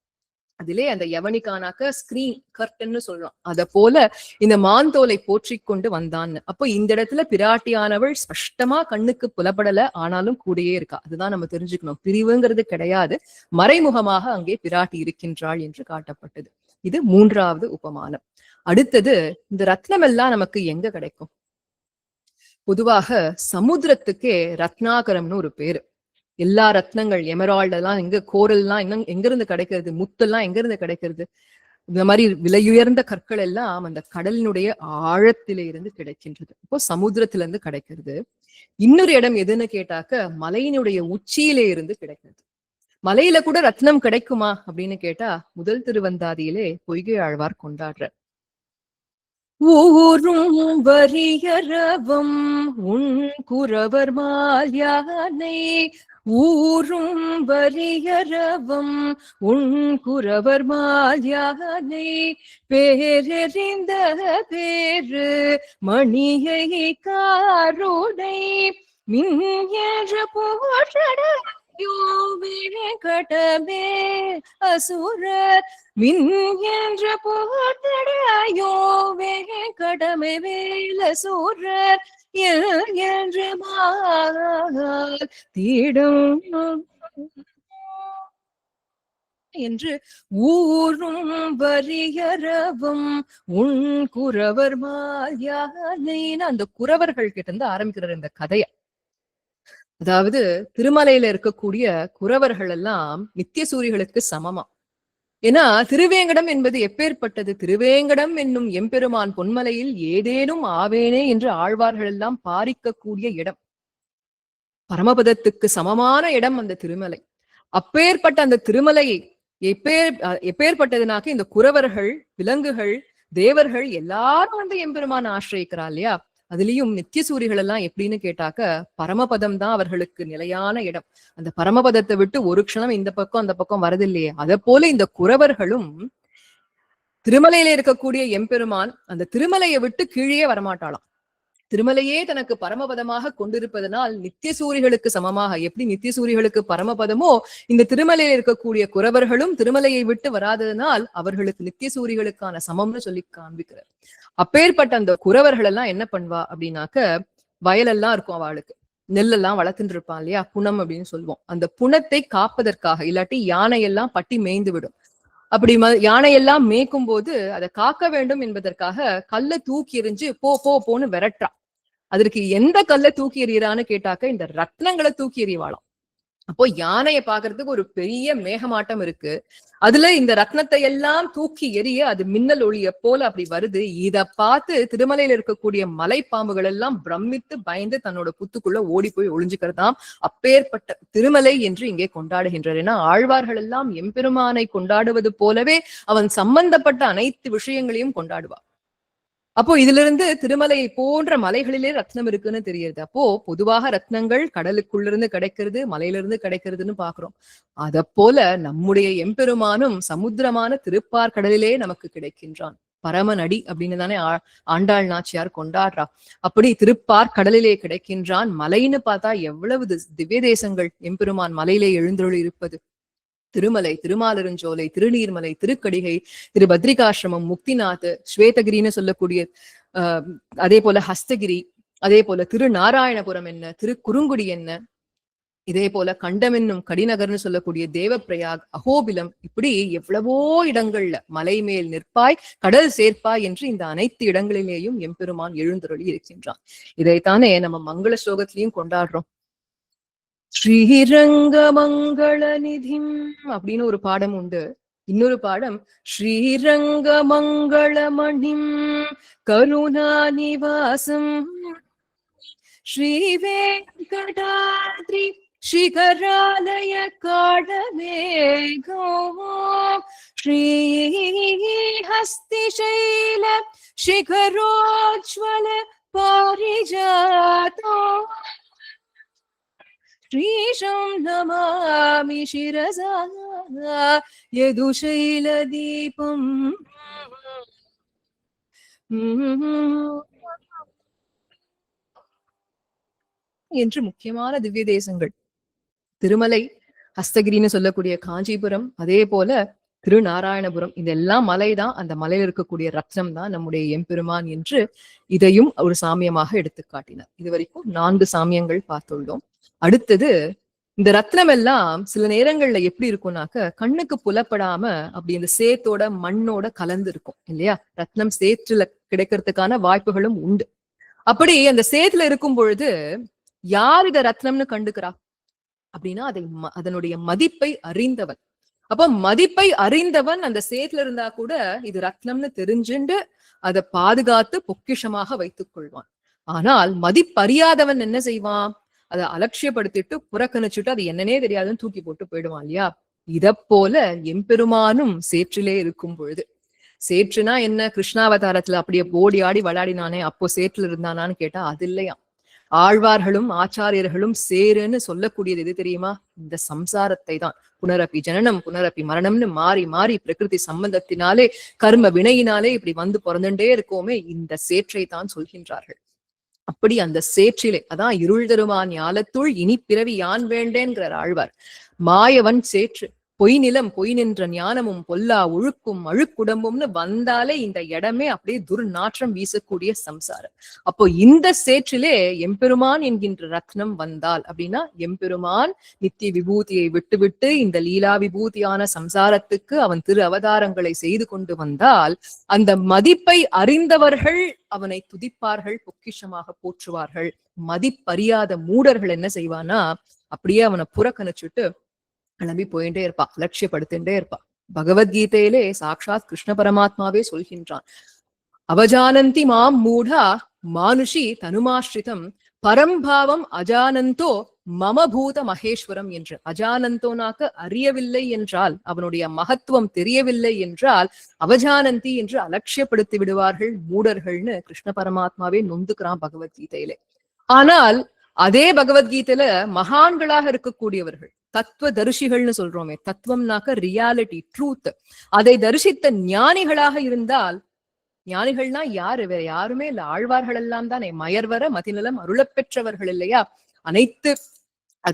Speaker 2: அதிலே அந்த யவனிகானாக்க ஸ்கிரீன் கர்டன்னு சொல்றான். அத போல இந்த மாந்தோலை போற்றி கொண்டு வந்தான்னு. அப்போ இந்த இடத்துல பிராட்டியானவள் ஸ்பஷ்டமா கண்ணுக்கு புலப்படல, ஆனாலும் கூடயே இருக்கா. அதுதான் நம்ம தெரிஞ்சுக்கணும். பிரிவுங்கிறது கிடையாது, மறைமுகமாக அங்கே பிராட்டி இருக்கின்றாள் என்று காட்டப்பட்டது. இது 3வது உபமானம். அடுத்தது, இந்த ரத்னம் எல்லாம் நமக்கு எங்க கிடைக்கும்? பொதுவாக சமுத்திரத்துக்கே ரத்னாகரம்னு ஒரு பேரு. எல்லா ரத்னங்கள், எமரால்டு எல்லாம் எங்க, கோரல் எல்லாம் இன்னும் எங்க இருந்து கிடைக்கிறது, முத்தெல்லாம் எங்க இருந்து கிடைக்கிறது? இந்த மாதிரி விலையுயர்ந்த கற்கள் எல்லாம் அந்த கடலினுடைய ஆழத்தில இருந்து கிடைக்கின்றது. இப்போ சமுத்திரத்துல இருந்து கிடைக்கிறது. இன்னொரு இடம் எதுன்னு கேட்டாக்க மலையினுடைய உச்சியிலே இருந்து கிடைக்கிறது. மலையில கூட ரத்னம் கிடைக்குமா அப்படின்னு கேட்டா முதல் திருவந்தாதியிலே பொய்கை ஆழ்வார் கொண்டாடுற. ஊரும் வரியரவம் உன் குரவர் மால் யானை, ஊரும் வரியரவம் உன் குரவர் மால் யானை, பேரெறிந்த பேரு மணியை காருடை மின் என்ற போற்றட கடமே அசுரர் மின் என்ற போர்த்தடையோ கடமை வேல சூரர் என்று தீடும் என்று ஊரும் வரியரவும் உன் குரவர் மால் யானை. அந்த குரவர்கள் கிட்ட இருந்து ஆரம்பிக்கிறார் இந்த கதைய. அதாவது திருமலையில இருக்கக்கூடிய குரவர்கள் எல்லாம் நித்தியசூரிகளுக்கு சமமா. ஏன்னா திருவேங்கடம் என்பது எப்பேற்பட்டது? திருவேங்கடம் என்னும் எம்பெருமான் பொன்மலையில் ஏதேனும் ஆவேனே என்று ஆழ்வார்கள் எல்லாம் பாரிக்கக்கூடிய இடம். பரமபதத்துக்கு சமமான இடம் அந்த திருமலை. அப்பேற்பட்ட அந்த திருமலையை எப்பேற்பட்டதுனாக்க இந்த குரவர்கள், விலங்குகள், தேவர்கள் எல்லாரும் வந்து எம்பெருமான் ஆசிரியிக்கிறா இல்லையா? அதுலயும் நித்தியசூரிகள் எல்லாம் எப்படின்னு கேட்டாக்க பரமபதம் தான் அவர்களுக்கு நிலையான இடம். அந்த பரமபதத்தை விட்டு ஒரு க்ஷணம் இந்த பக்கம் அந்த பக்கம் வரதில்லையே, அதை போல இந்த குரவர்களும் திருமலையில இருக்கக்கூடிய எம்பெருமான் அந்த திருமலையை விட்டு கீழே வரமாட்டாளாம். திருமலையே தனக்கு பரமபதமாக கொண்டிருப்பதனால் நித்திய சூரிகளுக்கு சமமாக, எப்படி நித்திய சூரிகளுக்கு பரமபதமோ இந்த திருமலையில் இருக்கக்கூடிய குறவர்களும் திருமலையை விட்டு வராததனால் அவர்களுக்கு நித்திய சூரிகளுக்கான சமம்னு சொல்லி காண்பிக்கிறார். அப்பேற்பட்ட அந்த குறவர்கள் எல்லாம் என்ன பண்ணுவா அப்படின்னாக்க, வயலெல்லாம் இருக்கும் அவளுக்கு, நெல்லெல்லாம் வளர்த்துட்டு இருப்பான் இல்லையா, புனம் அப்படின்னு சொல்லுவோம். அந்த புனத்தை காப்பதற்காக, இல்லாட்டி யானையெல்லாம் பட்டி மேய்ந்து விடும். அப்படி யானையெல்லாம் மேய்க்கும் போது அதை காக்க வேண்டும் என்பதற்காக கல்லை தூக்கி எறிஞ்சு போன்னு விரட்டுறா. அதற்கு எந்த கல்லை தூக்கி எறியறான்னு கேட்டாக்க இந்த ரத்னங்களை தூக்கி எறிவாளாம். அப்போ யானையை பாக்குறதுக்கு ஒரு பெரிய மேகமாட்டம் இருக்கு, அதுல இந்த ரத்னத்தை எல்லாம் தூக்கி எறிய அது மின்னல் ஒளிய போல அப்படி வருது. இத பார்த்து திருமலையில இருக்கக்கூடிய மலைப்பாம்புகள் எல்லாம் பிரமித்து பயந்து தன்னோட புத்துக்குள்ள ஓடி போய் ஒளிஞ்சுக்கிறதாம். அப்பேற்பட்ட திருமலை என்று இங்கே கொண்டாடுகின்றார். ஏன்னா ஆழ்வார்கள் எல்லாம் எம்பெருமானை கொண்டாடுவது போலவே அவன் சம்பந்தப்பட்ட அனைத்து விஷயங்களையும் கொண்டாடுவார். அப்போ இதுல இருந்து திருமலை போன்ற மலைகளிலே ரத்னம் இருக்குன்னு தெரியுது. அப்போ பொதுவாக ரத்னங்கள் கடலுக்குள்ளிருந்து கிடைக்கிறது, மலையிலிருந்து கிடைக்கிறதுன்னு பாக்குறோம். அத போல நம்முடைய எம்பெருமானும் சமுத்திரமான திருப்பார்கடலிலே நமக்கு கிடைக்கின்றான். பரமநடி அப்படின்னு தானே ஆண்டாள் நாச்சியார் கொண்டாடுறா. அப்படி திருப்பார்கடலிலே கிடைக்கின்றான். மலைன்னு பார்த்தா எவ்வளவு திவ்ய தேசங்கள் எம்பெருமான் மலையிலே எழுந்தருளி இருப்பது. திருமலை, திருமாலிருஞ்சோலை, திருநீர்மலை, திருக்கடிகை, திருபத்ரிகாசிரமம், முக்திநாத், ஸ்வேதகிரின்னு சொல்லக்கூடிய அதே போல ஹஸ்தகிரி, அதே போல திருநாராயணபுரம் என்ன, திருக்குறுங்குடி என்ன, இதே போல கண்டம் என்னும் கடிநகர்னு சொல்லக்கூடிய தேவப்பிரயாக், அகோபிலம், இப்படி எவ்வளவோ இடங்கள்ல மலை மேல் நிற்பாய் கடல் சேர்ப்பாய் என்று இந்த அனைத்து இடங்களிலேயும் எம்பெருமான் எழுந்தருளி இருக்கின்றான். இதைத்தானே நம்ம மங்கள ஸ்லோகத்திலையும் கொண்டாடுறோம். ஸ்ரீரங்க மங்கள நிதிம் அப்படின்னு ஒரு பாடம் உண்டு. இன்னொரு பாடம் ஸ்ரீரங்க மங்களமணிம் கருணா நிவாசம் ஸ்ரீவேங்கடாத்ரி சிகராலய காடமேகோ ஸ்ரீஹஸ்திசைல சிகரோஜ்வல பாரிஜாதோ ஸ்ரீஷம் நமாமி சிரசா யதுஷைல தீபம். என்று முக்கியமான திவ்ய தேசங்கள் திருமலை, ஹஸ்தகிரின்னு சொல்லக்கூடிய காஞ்சிபுரம், அதே போல திருநாராயணபுரம், இதெல்லாம் மலைதான். அந்த மலையில் இருக்கக்கூடிய ரத்னம் தான் நம்முடைய எம்பெருமான் என்று இதையும் ஒரு சாமியமாக எடுத்து காட்டினார். இதுவரைக்கும் 4 சாமியங்கள் பார்த்துள்ளோம். அடுத்தது இந்த ரத்னம் எல்லாம் சில நேரங்கள்ல எப்படி இருக்கும்னாக்க கண்ணுக்கு புலப்படாம அப்படி இந்த சேத்தோட மண்ணோட கலந்து இருக்கும் இல்லையா. ரத்னம் சேற்றுல கிடைக்கிறதுக்கான வாய்ப்புகளும் உண்டு. அப்படி அந்த சேத்துல இருக்கும் பொழுது யார் இத ரத்னம்னு கண்டுக்கிறா அப்படின்னா அதனுடைய மதிப்பை அறிந்தவன். அப்ப மதிப்பை அறிந்தவன் அந்த சேத்துல இருந்தா கூட இது ரத்னம்னு தெரிஞ்சுண்டு அதை பாதுகாத்து பொக்கிஷமாக வைத்துக் கொள்வான். ஆனால் மதிப்பறியாதவன் என்ன செய்வான், அதை அலட்சியப்படுத்திட்டு புறக்கணிச்சுட்டு அது என்னன்னே தெரியாதுன்னு தூக்கி போட்டு போயிடுவான் இல்லையா. இத போல எம்பெருமானும் சேற்றிலே இருக்கும் பொழுது, சேற்றுனா என்ன, கிருஷ்ணாவதாரத்துல அப்படியே ஓடி ஆடி விளையாடினானே அப்போ சேற்றுல இருந்தானான்னு கேட்டா அது இல்லையா. ஆழ்வார்களும் ஆச்சாரியர்களும் சேருன்னு சொல்லக்கூடியது எது தெரியுமா, இந்த சம்சாரத்தை தான். புனரப்பி ஜனனம் புனரப்பி மரணம்னு மாறி மாறி பிரகிருதி சம்பந்தத்தினாலே கர்ம வினையினாலே இப்படி வந்து பிறந்துட்டே இருக்கோமே, இந்த சேற்றை தான் சொல்கின்றார்கள். அப்படி அந்த சேற்றிலே, அதான் இருள் தருவான் ஞாலத்துள் இனி பிறவி யான் வேண்டேன்கிறார் ஆழ்வார். மாயவன் சேற்று, பொய் நிலம் பொய் நின்ற ஞானமும் பொல்லா ஒழுக்கும் அழுக்குடம்பும்னு வந்தாலே இந்த இடமே அப்படியே துர்நாற்றம் வீசக்கூடிய சம்சாரம். அப்போ இந்த சேற்றிலே எம்பெருமான் என்கின்ற ரத்னம் வந்தால் அப்படின்னா, எம்பெருமான் நித்திய விபூதியை விட்டுவிட்டு இந்த லீலா விபூதியான சம்சாரத்துக்கு அவன் திரு அவதாரங்களை செய்து கொண்டு வந்தால் அந்த மதிப்பை அறிந்தவர்கள் அவனை துதிப்பார்கள், பொக்கிஷமாக போற்றுவார்கள். மதிப்பறியாத மூடர்கள் என்ன செய்வானா, அப்படியே அவனை புறக்கணிச்சுட்டு கிளம்பி போயிட்டே இருப்பா, அலட்சியப்படுத்தின்றே இருப்பா. பகவத்கீதையிலே சாட்சாத் கிருஷ்ண பரமாத்மாவே சொல்கின்றான், அவஜானந்தி மாம் மூடா மானுஷி தனுமாஸ்ரிதம் பரம்பாவம் அஜானந்தோ மமபூத மகேஸ்வரம் என்று. அஜானந்தோனாக்க அறியவில்லை என்றால், அவனுடைய மகத்துவம் தெரியவில்லை என்றால் அவஜானந்தி என்று அலட்சியப்படுத்தி விடுவார்கள் மூடர்கள்னு கிருஷ்ண பரமாத்மாவே நொந்துக்கிறான் பகவத்கீதையிலே. ஆனால் அதே பகவத்கீதையில மகான்களாக இருக்கக்கூடியவர்கள், தத்துவ தரிசிகள்னு சொல்றோமே, தத்துவம்னாக்க ரியாலிட்டி ட்ரூத், அதை தரிசித்த ஞானிகளாக இருந்தால் ஞானிகள்னா யாரு? வேற யாருமே இல்ல, ஆழ்வார்கள் எல்லாம் தானே. மயர்வர மதிநலம் அருளப் பெற்றவர்கள் இல்லையா? அனைத்து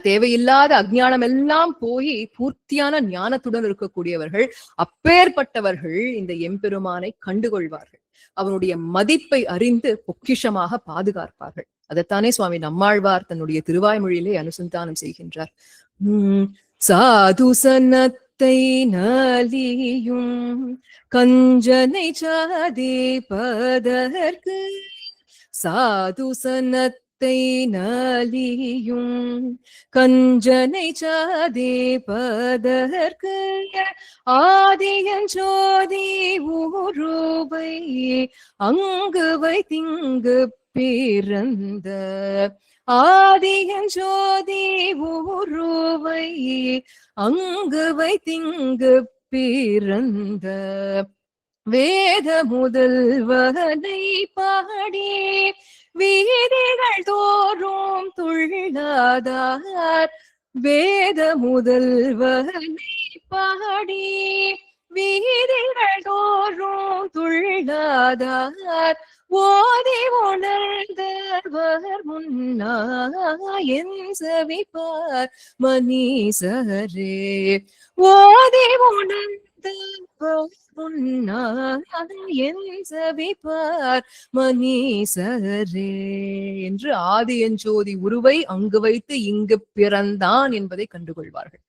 Speaker 2: தேவையில்லாத அஜ்ஞானம் எல்லாம் போய் பூர்த்தியான ஞானத்துடன் இருக்கக்கூடியவர்கள். அப்பேற்பட்டவர்கள் இந்த எம்பெருமானை கண்டுகொள்வார்கள். அவனுடைய மதிப்பை அறிந்து பொக்கிஷமாக பாதுகாப்பார்கள். அதைத்தானே சுவாமி நம்மாழ்வார் தன்னுடைய திருவாய்மொழியிலே அனுசந்தானம் செய்கின்றார். சாது சனத்தை நலியும் கஞ்சனை சாதி பதற்கு, சாது சனத்தை நலியும் கஞ்சனை சாதி பதற்கு, ஆதியன் ஜோதி உருவை அங்கு வைத்திங்கு பிறந்த, ஆதியன் ஜோதி உருவை அங்கு வைத்திங்கு பிறந்த, வேத முதல்வனை பாடி வீதிகள் தோறும் துள்ளாதார், வேத முதல்வனை பாடி வீதிகள் தோறும் துள்ளாதார், ஓதி உணர்ந்தவர் முன்னா என் செவிப்பார் மணீசரே, ஓதி உணர்ந்தவர் முன்னா என் செவிப்பார் மணீசரே என்று ஆதியன் ஜோதி உருவை அங்கு வைத்து இங்கு பிறந்தான் என்பதை கண்டுகொள்வார்கள்.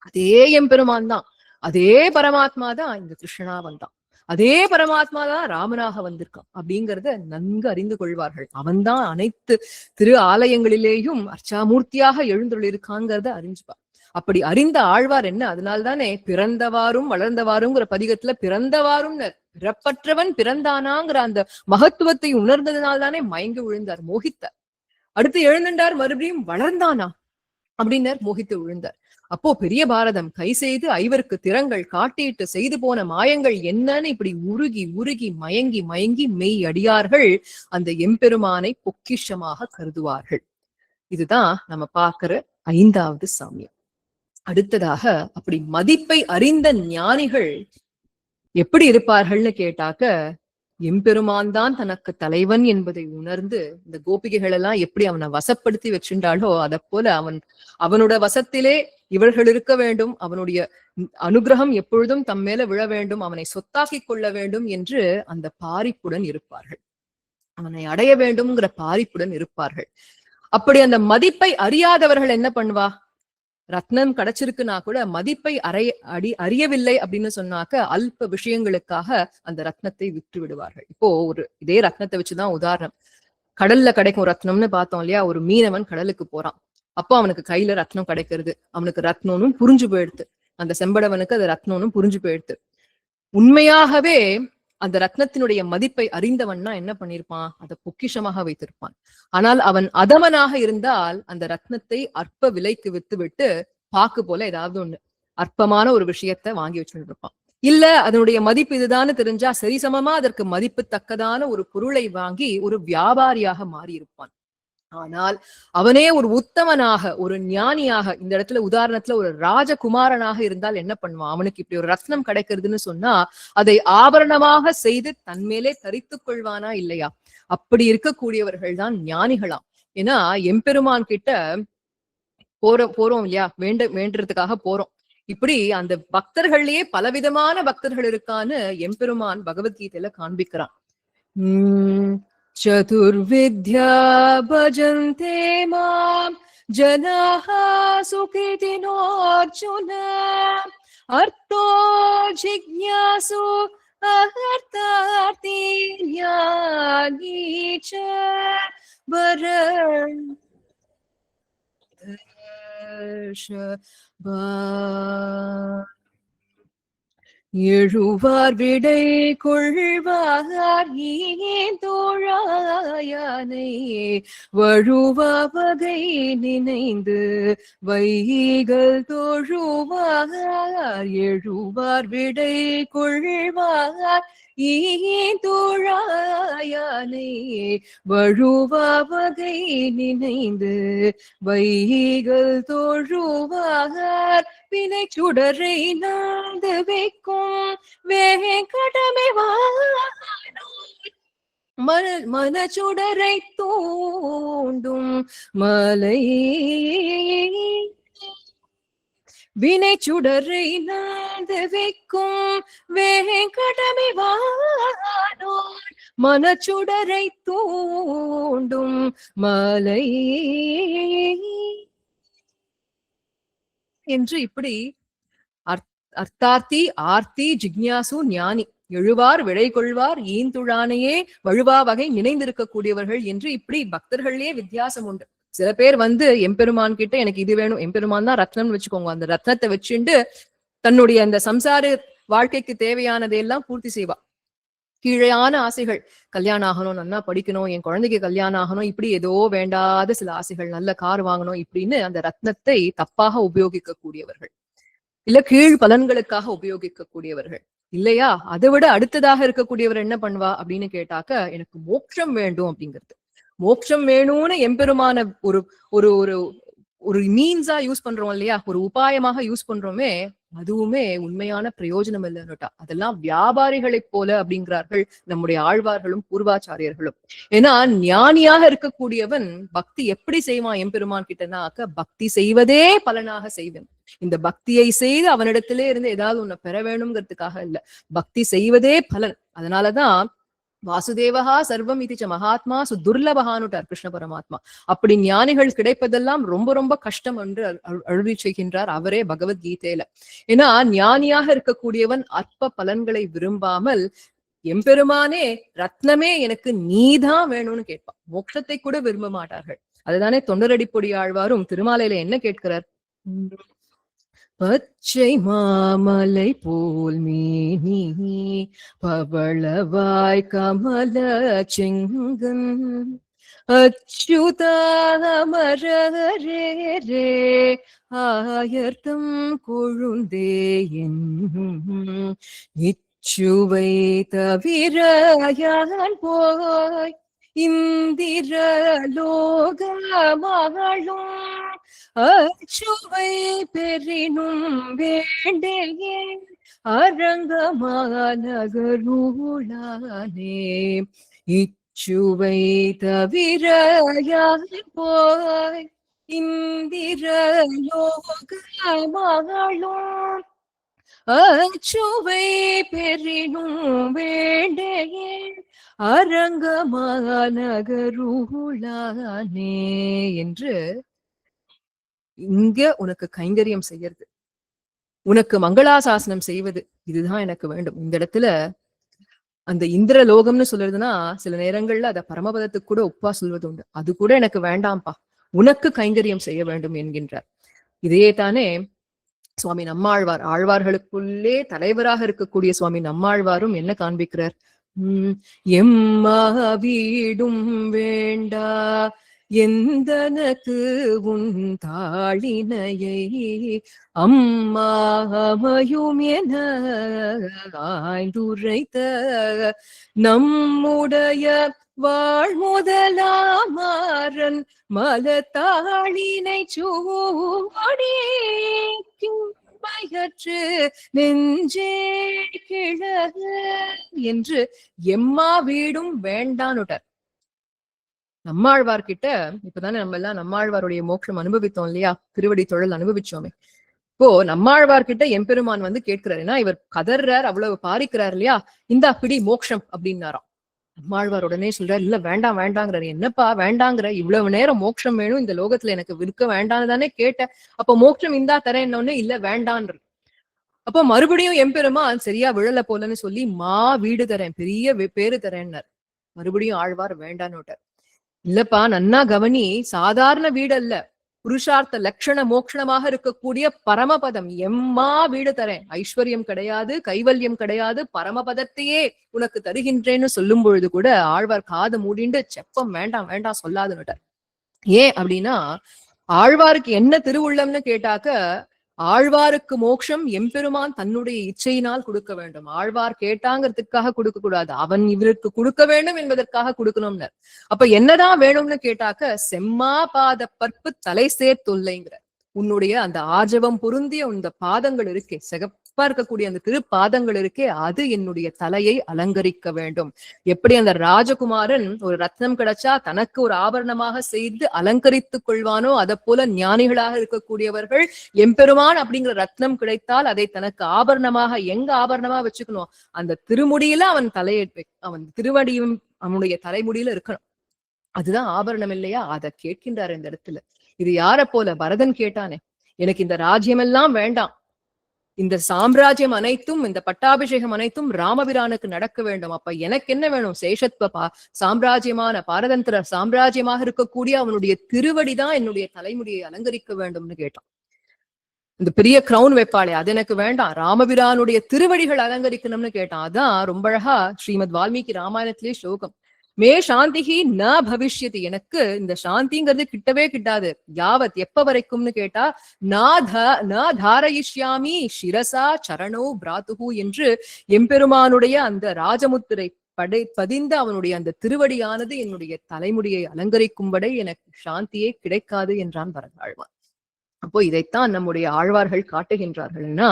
Speaker 2: அதே எம்பெருமான் தான், அதே பரமாத்மா தான் இந்த கிருஷ்ணனா வந்தான், அதே பரமாத்மா தான் ராமனாக வந்திருக்கான் அப்படிங்கிறத நன்கு அறிந்து கொள்வார்கள். அவன்தான் அனைத்து திரு ஆலயங்களிலேயும் அர்ச்சாமூர்த்தியாக எழுந்துள்ளிருக்காங்கிறத அறிஞ்சுப்பார். அப்படி அறிந்த ஆழ்வார் என்ன, அதனால்தானே பிறந்தவாறும் வளர்ந்தவாறுங்கிற பதிகத்துல பிறந்தவாறும், பிறப்பற்றவன் பிறந்தானாங்கிற அந்த மகத்துவத்தை உணர்ந்ததுனால்தானே மயங்கி விழுந்தார், மோகித்தார். அடுத்து எழுந்துட்டார், மறுபடியும் வளர்ந்தானா அப்படின்னர், மோகித்து விழுந்தார். அப்போ பெரிய பாரதம் கை செய்து ஐவருக்கு திறங்கள் காட்டிட்டு செய்து போன மாயங்கள் என்னன்னு இப்படி உருகி உருகி மயங்கி மயங்கி மெய் அடியார்கள் அந்த எம்பெருமானை பொக்கிஷமாக கருதுவார்கள். இதுதான் நம்ம பார்க்கிற 5வது சாமியம். அடுத்ததாக அப்படி மதிப்பை அறிந்த ஞானிகள் எப்படி இருப்பார்கள்னு கேட்டாக்க, எம்பெருமான் தான் தனக்கு தலைவன் என்பதை உணர்ந்து, இந்த கோபிகைகள் எல்லாம் எப்படி அவனை வசப்படுத்தி வச்சுட்டாலோ அதை போல அவனோட வசத்திலே இவர்கள் இருக்க வேண்டும், அவனுடைய அனுகிரகம் எப்பொழுதும் தம் மேல விழ வேண்டும், அவனை சொத்தாக்கி கொள்ள வேண்டும் என்று அந்த பாரிப்புடன் இருப்பார்கள். அவனை அடைய வேண்டும்ங்கிற பாரிப்புடன் இருப்பார்கள். அப்படி அந்த மதிப்பை அறியாதவர்கள் என்ன பண்ணுவா, ரத்னம் கிடைச்சிருக்குன்னா கூட மதிப்பை அறியவில்லை அப்படின்னு சொன்னாக்க அல்ப விஷயங்களுக்காக அந்த ரத்னத்தை விற்று விடுவார்கள். இப்போ இதே ரத்னத்தை வச்சுதான் உதாரணம். கடல்ல கிடைக்கும் ரத்னம்னு பார்த்தோம் இல்லையா, ஒரு மீனவன் கடலுக்கு போறான், அப்போ அவனுக்கு கையில ரத்னம் கிடைக்கிறது, அவனுக்கு ரத்னம்னு புரிஞ்சு போயிடுது, அந்த செம்படவனுக்கு அது ரத்னம்னு புரிஞ்சு போயிடுது. உண்மையாகவே அந்த ரத்னத்தினுடைய மதிப்பை அறிந்தவன்னா என்ன பண்ணிருப்பான், அதை பொக்கிஷமாக வைத்திருப்பான். ஆனால் அவன் அதமனாக இருந்தால் அந்த ரத்னத்தை அற்ப விலைக்கு வித்து விட்டு பாக்கு போல ஏதாவது ஒண்ணு அற்பமான ஒரு விஷயத்த வாங்கி வச்சுட்டு இருப்பான். இல்ல அதனுடைய மதிப்பு இதுதான்னு தெரிஞ்சா சரிசமமா அதற்கு மதிப்பு தக்கதான ஒரு பொருளை வாங்கி ஒரு வியாபாரியாக மாறி இருப்பான். ஆனால் அவனே ஒரு உத்தமனாக, ஒரு ஞானியாக, இந்த இடத்துல உதாரணத்துல ஒரு ராஜகுமாரனாக இருந்தால் என்ன பண்ணுவான், அவனுக்கு இப்படி ஒரு ரத்னம் கிடைக்கிறதுன்னு சொன்னா அதை ஆபரணமாக செய்து தன்மேலே தரித்து கொள்வானா இல்லையா? அப்படி இருக்கக்கூடியவர்கள் தான் ஞானிகளாம். ஏன்னா எம்பெருமான் கிட்ட போறோம் இல்லையா, வேண்டுறதுக்காக போறோம். இப்படி அந்த பக்தர்கள்லயே பலவிதமான பக்தர்கள் இருக்கான்னு எம்பெருமான் பகவத்கீதையில காண்பிக்கிறான். சதுர்வித்யா பஜந்தே மாம் ஜனாஹ சுகிதினோ அர்ஜுன அர்த்தோ ஜிக்ஞாசு அர்த்தார்த்தி ஞானி ச வரன் எழுவார் விடை கொள்வார் தோழாயானை வழுவா வகை நினைந்து வைகள் தோழுவார் எழுவார் விடை கொள்வார் தோழாயானை வழுவா வகை நினைந்து வைகள் தோழுவார் வினை சுடரை நாந்து வைக்கும் வேங்கடமை வானோ மனச்சுடரை தூண்டும் மலை வினை சுடரை நாடு வைக்கும் வேங்கடமே வானோர் மனச்சுடரை தூண்டும் மலை என்று இப்படி அர்த்தார்த்தி ஆர்த்தி ஜிக்ஞாசு ஞானி எழுவார் விடை கொள்வார் ஈந்துழானையே வழுவா வகை நினைந்திருக்கக்கூடியவர்கள் என்று இப்படி பக்தர்களே வித்தியாசம் உண்டு. சில பேர் எம்பெருமான் கிட்ட எனக்கு இது வேணும், எம்பெருமான் தான் ரத்னம்னு வச்சுக்கோங்க, அந்த ரத்னத்தை வச்சுண்டு தன்னுடைய அந்த சம்சார வாழ்க்கைக்கு தேவையானதையெல்லாம் பூர்த்தி செய்வா. கீழையான ஆசைகள், கல்யாணம் ஆகணும், நல்லா படிக்கணும், என் குழந்தைக்கு கல்யாணம் ஆகணும், இப்படி ஏதோ வேண்டாத சில ஆசைகள், நல்ல கார் வாங்கணும், இப்படின்னு அந்த ரத்னத்தை தப்பாக உபயோகிக்க கூடியவர்கள், இல்ல கீழ் பலன்களுக்காக உபயோகிக்க கூடியவர்கள் இல்லையா. அதை விட அடுத்ததாக இருக்கக்கூடியவர் என்ன பண்ணுவா அப்படின்னு கேட்டாக்க, எனக்கு மோட்சம் வேண்டும் அப்படிங்கிறது. மோட்சம் வேணும்னு எம்பெருமான ஒரு ஒரு ஒரு ஒரு மீன்ஸா யூஸ் பண்றோம் இல்லையா, ஒரு உபாயமாக யூஸ் பண்றோமே, அதுவுமே உண்மையான பிரயோஜனம் இல்லைன்னுட்டா. அதெல்லாம் வியாபாரிகளைப் போல அப்படிங்கிறார்கள் நம்முடைய ஆழ்வார்களும் பூர்வாச்சாரியர்களும். ஏன்னா ஞானியாக இருக்கக்கூடியவன் பக்தி எப்படி செய்வான் எம்பெருமான் கிட்டனாக்க, பக்தி செய்வதே பலனாக செய்வன். இந்த பக்தியை செய்து அவனிடத்திலே இருந்து ஏதாவது ஒண்ணு பெற வேணுங்கிறதுக்காக இல்ல, பக்தி செய்வதே பலன். அதனாலதான் வாசுதேவஹா சர்வம் இதிச்ச மகாத்மா சுதுர்லபகானுட்டார் கிருஷ்ண பரமாத்மா. அப்படி ஞானிகள் கிடைப்பதெல்லாம் ரொம்ப ரொம்ப கஷ்டம் என்று அருளி செய்கின்றார் அவரே பகவத்கீதையில. ஏன்னா ஞானியாக இருக்கக்கூடியவன் அற்ப பலன்களை விரும்பாமல் எம்பெருமானே ரத்னமே எனக்கு நீதான் வேணும்னு கேட்பான். மோட்சத்தை கூட விரும்ப மாட்டார்கள். அதுதானே தொண்டரடிப்பொடி ஆழ்வாரும் திருமாலையில என்ன கேட்கிறார், பச்சை மாமலை போல் மேனி பவளவாய் கமல செங்கன் அச்சுதாமரே ஆயர்த்தம் கொழுந்தே என்னும் இச்சுவை தவிர யான் போய் இந்திர லோக மகளும் அச்சுவை பெறினும் வேண்டேயே அரங்கமானகருளானே இச்சுவை தவிர யான் போய் இந்திர லோக மகளும் அச்சுவை பெறினும் வேண்டேயே அரங்கமானகருளானே என்று இங்க உனக்கு கைங்கரியம் செய்யறது, உனக்கு மங்களாசாசனம் செய்வது, இதுதான் எனக்கு வேண்டும். இந்த இடத்துல அந்த இந்திர லோகம்னு சொல்றதுன்னா சில நேரங்கள்ல அத பரமபதத்துக்கு கூட ஒப்பா சொல்வது உண்டு. அது கூட எனக்கு வேண்டாம்ப்பா, உனக்கு கைங்கரியம் செய்ய வேண்டும் என்கின்றார். இதையே தானே சுவாமி நம்மாழ்வார், ஆழ்வார்களுக்குள்ளே தலைவராக இருக்கக்கூடிய சுவாமி நம்மாழ்வாரும் என்ன காண்பிக்கிறார், எம்மா வீடும் வேண்டா எந்தனக்கு உன் தாளினையை அம்மா அமையும் என ஆய்ந்துரைத்த நம்முடைய வாழ்முதலாமாறன் மலத்தாளினை சூடிக்கும் பயற்று நெஞ்சே கிழக என்று எம்மா வீடும் வேண்டான்னுட்டார். நம்மாழ்வார்கிட்ட இப்பதானே நம்ம எல்லாம் நம்மாழ்வாருடைய மோட்சம் அனுபவித்தோம் இல்லையா, திருவடி தொழில் அனுபவிச்சோமே. இப்போ நம்மாழ்வார்கிட்ட எம்பெருமான் கேட்கிறார், ஏன்னா இவர் கதர்றார், அவ்வளவு பாரிக்கிறார் இல்லையா, இந்தா பிடி மோட்சம் அப்படின்னாராம். நம்மாழ்வார் உடனே சொல்றாரு, இல்ல வேண்டாம் வேண்டாங்கிறாரு. என்னப்பா வேண்டாங்கிற, இவ்வளவு நேரம் மோட்சம் வேணும் இந்த லோகத்துல எனக்கு விற்க வேண்டான்னு தானே கேட்ட, அப்ப மோட்சம் இந்தா தரேன்னொன்னு இல்ல வேண்டான்ற. அப்போ மறுபடியும் எம்பெருமான் சரியா விழல போலன்னு சொல்லி வீடு தரேன், பெரிய பேரு தரேன்னார். மறுபடியும் ஆழ்வார் வேண்டான்னு. இல்லப்பா நன்னா கவனி, சாதாரண வீடு அல்ல, புருஷார்த்த லட்சண மோட்சணமாக இருக்கக்கூடிய பரமபதம், எம்மா வீடு தரேன், ஐஸ்வர்யம் கிடையாது, கைவல்யம் கிடையாது, பரமபதத்தையே உனக்கு தருகின்றேன்னு சொல்லும் பொழுது கூட ஆழ்வார் காது மூடிண்டு செப்பம் வேண்டாம் வேண்டாம் சொல்லாதுன்னுட்டார். ஏன் அப்படின்னா ஆழ்வாருக்கு என்ன திருவுள்ளம்னு கேட்டாக்க, ஆழ்வாருக்கு மோட்சம் எம்பெருமான் தன்னுடைய இச்சையினால் கொடுக்க வேண்டும். ஆழ்வார் கேட்டாங்கிறதுக்காக கொடுக்க கூடாது, அவன் இவருக்கு கொடுக்க வேண்டும் என்பதற்காக கொடுக்கணும்னு. அப்ப என்னதான் வேணும்னு கேட்டாக்க, செம்மா பாத பற்பு தலை சேர்த்துள்ளைங்கிற உன்னுடைய அந்த ஆஜவம் பொருந்திய இந்த பாதங்கள் இருக்கே, சிவப்பா இருக்கக்கூடிய அந்த திருப்பாதங்கள் இருக்கே, அது என்னுடைய தலையை அலங்கரிக்க வேண்டும். எப்படி அந்த ராஜகுமாரன் ஒரு ரத்னம் கிடைச்சா தனக்கு ஒரு ஆபரணமாக செய்து அலங்கரித்துக் கொள்வானோ, அதை போல ஞானிகளாக இருக்கக்கூடியவர்கள் எம்பெருமான் அப்படிங்கிற ரத்னம் கிடைத்தால் அதை தனக்கு ஆபரணமாக, எங்க ஆபரணமா வச்சுக்கணும், அந்த திருமுடியில அவன் அவன் திருவடியும் அவனுடைய தலைமுடியில இருக்கணும். அதுதான் ஆபரணம் இல்லையா? அதை கேட்கின்றார் இந்த இடத்துல. இது யார போல? பரதன் கேட்டானே, எனக்கு இந்த ராஜ்யம் எல்லாம் வேண்டாம், இந்த சாம்ராஜ்யம் அனைத்தும், இந்த பட்டாபிஷேகம் அனைத்தும் ராமபிரானுக்கு நடக்க வேண்டும். அப்ப எனக்கு என்ன வேணும்? சேஷத்வ சாம்ராஜ்யமான பாரதந்திர சாம்ராஜ்யமாக இருக்கக்கூடிய அவனுடைய திருவடிதான் என்னுடைய தலைமுடியை அலங்கரிக்க வேண்டும்னு கேட்டான். இந்த பெரிய கிரவுன் வைப்பாளே, அது எனக்கு வேண்டாம், ராமபிரானுடைய திருவடிகள் அலங்கரிக்கணும்னு கேட்டான். அதான் ரொம்ப அழகா ஸ்ரீமத் வால்மீகி ராமாயணத்திலே ஸ்லோகம், மே சாந்திஹி ந பவிஷ்யதி, எனக்கு இந்த சாந்திங்கிறது கிட்டவே கிட்டாது. யாவத், எப்ப வரைக்கும்னு கேட்டா, ந தாரயிஷ்யாமி சிரசா சரணோ பிராத்துஹு என்று எம்பெருமானுடைய அந்த ராஜமுத்திரை பதிந்த அவனுடைய அந்த திருவடியானது என்னுடைய தலைமுடியை அலங்கரிக்கும்படி எனக்கு சாந்தியே கிடைக்காது என்றான் பரதாழ்வான். அப்போ இதைத்தான் நம்முடைய ஆழ்வார்கள் காட்டுகின்றார்கள்னா,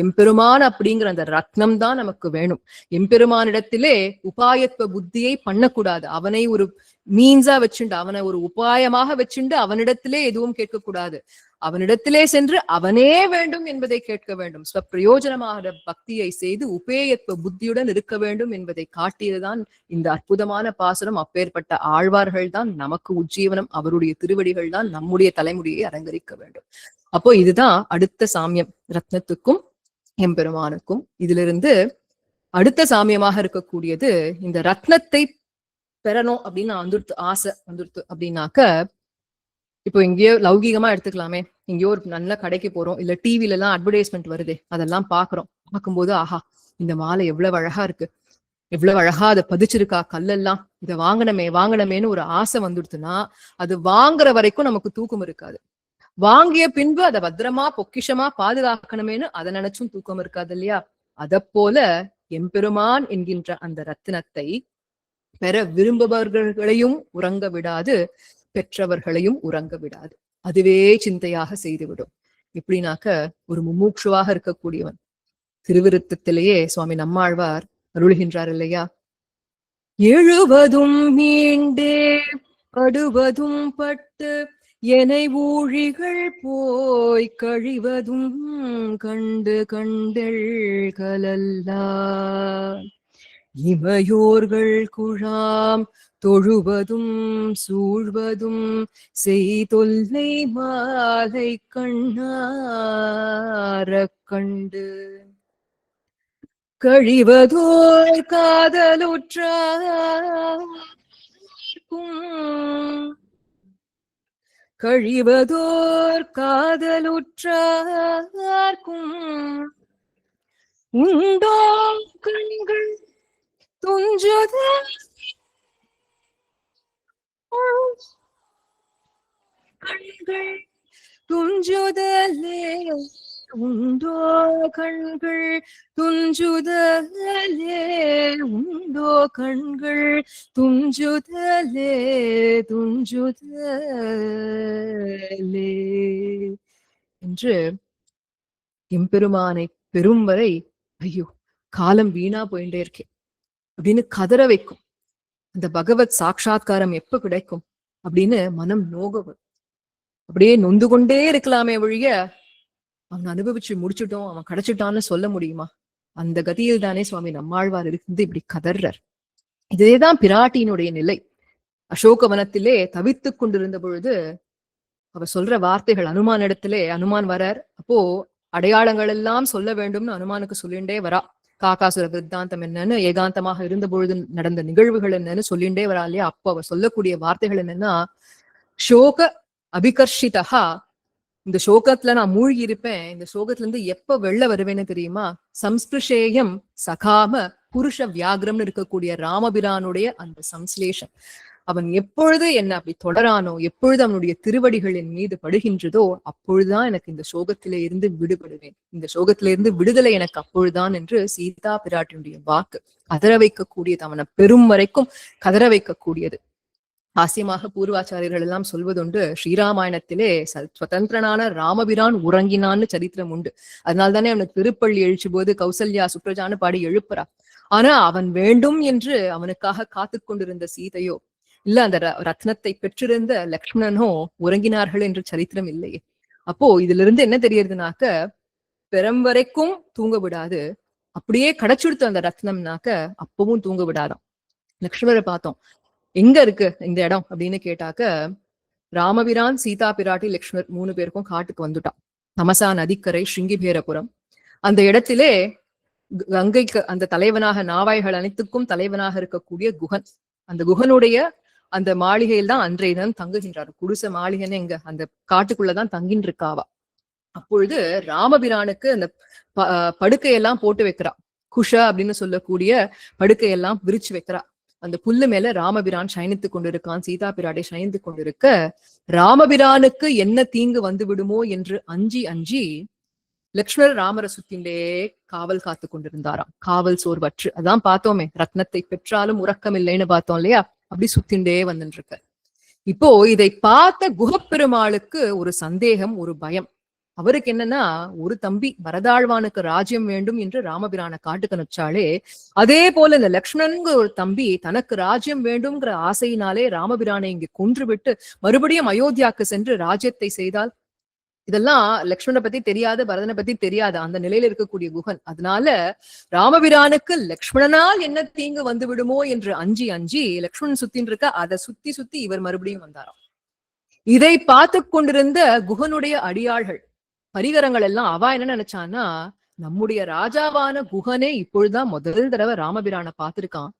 Speaker 2: எம்பெருமான் அப்படிங்கிற அந்த ரத்னம் தான் நமக்கு வேணும். எம்பெருமானிடத்திலே உபாயத்துவ புத்தியை பண்ணக்கூடாது. அவனை ஒரு மீன்ஸா வச்சுண்டு, அவனை ஒரு உபாயமாக வச்சுண்டு அவனிடத்திலே எதுவும் கேட்கக்கூடாது. அவனிடத்திலே சென்று அவனே வேண்டும் என்பதை கேட்க வேண்டும். பிரயோஜனமாக பக்தியை செய்து உபேயத்துவ புத்தியுடன் இருக்க வேண்டும் என்பதை காட்டியதுதான் இந்த அற்புதமான பாசுரம். அப்பேற்பட்ட ஆழ்வார்கள் தான் நமக்கு உஜ்ஜீவனம். அவருடைய திருவடிகள் தான் நம்முடைய தலைமுடியை அலங்கரிக்க வேண்டும். அப்போ இதுதான் அடுத்த சாமியம், ரத்னத்துக்கும் எம்பெருமானுக்கும். இதிலிருந்து அடுத்த சாமியமாக இருக்கக்கூடியது, இந்த ரத்னத்தை பெறணும் அப்படின்னு வந்துடுத்து, ஆசை வந்துடுத்து அப்படின்னாக்க, இப்போ எங்கேயோ லௌகீகமா எடுத்துக்கலாமே, எங்கேயோ ஒரு நல்ல கடைக்கு போறோம், இல்ல டிவில எல்லாம் அட்வர்டைஸ்மெண்ட் வருது, அதெல்லாம் பாக்குறோம். பார்க்கும்போது ஆஹா, இந்த மாலை எவ்வளவு அழகா இருக்கு, எவ்வளவு அழகா அதை பதிச்சிருக்கா கல்லெல்லாம், இதை வாங்கணுமேன்னு ஒரு ஆசை வந்துடுத்துன்னா, அது வாங்குற வரைக்கும் நமக்கு தூக்கம் இருக்காது. வாங்கிய பின்பு அதை பத்திரமா பொக்கிஷமா பாதுகாக்கணுமேனு அதை நினைச்சும் தூக்கம் இருக்காது இல்லையா? அத போல எம்பெருமான் என்கின்ற அந்த ரத்தினத்தை பெற விரும்புபவர்களையும் உறங்க விடாது, பெற்றவர்களையும் உறங்க விடாது. அதுவே சிந்தையாக செய்துவிடும். எப்படின்னாக்க, ஒரு மும்மூட்சுவாக இருக்கக்கூடியவன் திருவிருத்தத்திலேயே சுவாமி நம்மாழ்வார் அருளுகின்றார் இல்லையா? எழுவதும் மீண்டே படுவதும் பட்டு எனை ஊழிகள் போய் கழிவதும் கண்டு கண்டெள் கலல்லா இமையோர்கள் குழாம் தொழுவதும் சூழ்வதும் செய்தொல்லை மாலை கண்ணார கண்டு கழிவதோர் காதலுற்றார்க்கும் உண்டோ கண்கள் துஞ்சுத கண்கள் துஞ்சுதலே, உண்டோ கண்கள் துஞ்சுதலே, உண்டோ கண்கள் துஞ்சுதலே என்று எம்பெருமானை பெரும் வரை ஐயோ காலம் வீணா போயிட்டே இருக்கேன் அப்படின்னு கதற வைக்கும். அந்த பகவத் சாட்சா்காரம் எப்ப கிடைக்கும் அப்படின்னு மனம் நோகவும், அப்படியே நொந்து கொண்டே இருக்கலாமே ஒழிய அவன் அனுபவிச்சு முடிச்சுட்டோம், அவன் கிடைச்சிட்டான்னு சொல்ல முடியுமா? அந்த கதியில் தானே சுவாமி நம்மாழ்வார் இருந்து இப்படி கதர்றார். இதேதான் பிராட்டியினுடைய நிலை. அசோகவனத்திலே தவித்துக் கொண்டிருந்த பொழுது அவர் சொல்ற வார்த்தைகள், அனுமான் இடத்திலே அனுமான் வரார். அப்போ அடையாளங்கள் எல்லாம் சொல்ல வேண்டும்னு அனுமானுக்கு சொல்லிண்டே வரா. காகாசுர விருத்தாந்தம் என்னன்னு, ஏகாந்தமாக இருந்த பொழுது நடந்த நிகழ்வுகள் என்னன்னு சொல்லிண்டே வரா இல்லையா? அப்போ அவர் சொல்லக்கூடிய வார்த்தைகள் என்னன்னா, சோக அபிகர்ஷிதா, இந்த சோகத்துல நான் மூழ்கி இருப்பேன், இந்த சோகத்துல இருந்து எப்ப வெளில வருவேன்னு தெரியுமா? சம்ஸ்பிருஷேயம் சகாம புருஷ வியாகிரம்னு இருக்கக்கூடிய ராமபிரானுடைய அந்த சம்ஸ்லேஷம், அவன் எப்பொழுது என்ன அப்படி தொடரானோ, எப்பொழுது அவனுடைய திருவடிகளின் மீது படுகின்றதோ அப்பொழுதுதான் எனக்கு இந்த சோகத்திலே இருந்து விடுபடுவேன், இந்த சோகத்தில இருந்து விடுதலை எனக்கு அப்பொழுதுதான் என்று சீதா பிராட்டினுடைய வாக்கு கதற வைக்கக்கூடியது, அவனை பெரும் வரைக்கும் கதற வைக்கக்கூடியது. ஹாஸ்யமாக பூர்வாச்சாரியர்கள் எல்லாம் சொல்வதுண்டு, ஸ்ரீராமாயணத்திலே சுதந்திரனான ராமபிரான் உறங்கினான்னு சரித்திரம் உண்டு. அதனால தானே அவனுக்கு திருப்பள்ளி எழுச்சி போது கௌசல்யா சுப்ரஜான்னு பாடி எழுப்புறா. ஆனா அவன் வேண்டும் என்று அவனுக்காக காத்து கொண்டிருந்த சீதையோ இல்ல அந்த ரத்னத்தை பெற்றிருந்த லக்ஷ்மணனோ உறங்கினார்கள் என்று சரித்திரம் இல்லையே. அப்போ இதுல இருந்து என்ன தெரியறதுனாக்க, பெரும் வரைக்கும் தூங்க விடாது, அப்படியே கிடைச்சுடுத்து அந்த ரத்னம்னாக்க அப்பவும் தூங்க விடாதாம். லக்ஷ்மணரை பார்த்தோம், எங்க இருக்கு இந்த இடம் அப்படின்னு கேட்டாக்க, ராமபிரான் சீதா பிராட்டி லக்ஷ்மணர் 3 பேருக்கும் காட்டுக்கு வந்துட்டான். தமசா நதிக்கரை ஸ்ருங்கிபேரபுரம். அந்த இடத்திலே கங்கைக்கு அந்த தலைவனாக, நாவாய்கள் அனைத்துக்கும் தலைவனாக இருக்கக்கூடிய குகன், அந்த குகனுடைய அந்த மாளிகையில் தான் அன்றைய தினம் தங்குகின்றார். குடிசை மாளிகைன்னு எங்க அந்த காட்டுக்குள்ளதான் தங்கின்னு இருக்காவா. அப்பொழுது ராமபிரானுக்கு அந்த படுக்கையெல்லாம் போட்டு வைக்கிறா. குஷ அப்படின்னு சொல்லக்கூடிய படுக்கையெல்லாம் விரிச்சு வைக்கிறா. அந்த புல்லு மேல ராமபிரான் சயனித்து கொண்டிருக்கான், சீதா பிராட்டை சயனித்து கொண்டிருக்க, ராமபிரானுக்கு என்ன தீங்கு வந்து விடுமோ என்று அஞ்சி அஞ்சி லக்ஷ்மணர் ராமரை சுத்திண்டே காவல் காத்து கொண்டிருந்தாராம். காவல் சோர்வற்று, அதான் பார்த்தோமே, ரத்னத்தை பெற்றாலும் உறக்கம் இல்லைன்னு பார்த்தோம் இல்லையா, அப்படி சுத்திண்டே வந்துட்டு இருக்க. இப்போ இதை பார்த்த குகப்பெருமாளுக்கு ஒரு சந்தேகம், ஒரு பயம். அவருக்கு என்னன்னா, ஒரு தம்பி பரதாழ்வானுக்கு ராஜ்யம் வேண்டும் என்று ராமபிரான காட்டுக்கு அனுப்பிச்சாலே, அதே போல இந்த லக்ஷ்மணனுங்கிற ஒரு தம்பி தனக்கு ராஜ்யம் வேண்டும்ங்கிற ஆசையினாலே ராமபிரானை இங்கு கொன்று விட்டு மறுபடியும் அயோத்தியாவுக்கு சென்று ராஜ்யத்தை செய்தால், இதெல்லாம் லக்ஷ்மணனை பத்தி தெரியாது, பரதனை பத்தி தெரியாது அந்த நிலையில இருக்கக்கூடிய குகன். அதனால ராமபிரானுக்கு லக்ஷ்மணனால் என்ன தீங்கு வந்து விடுமோ என்று அஞ்சி அஞ்சி லக்ஷ்மணன் சுத்தின்னு இருக்க, அதை சுத்தி சுத்தி இவர் மறுபடியும் வந்தாராம். இதை பார்த்து கொண்டிருந்த குகனுடைய அடியாள்கள் பரிகரங்கள் எல்லாம் அவா என்ன நினைச்சான்னா, நம்முடைய ராஜாவான குகனே இப்பொழுதுதான் முதல் தடவை ராமபிரானை பார்த்திருக்கான்,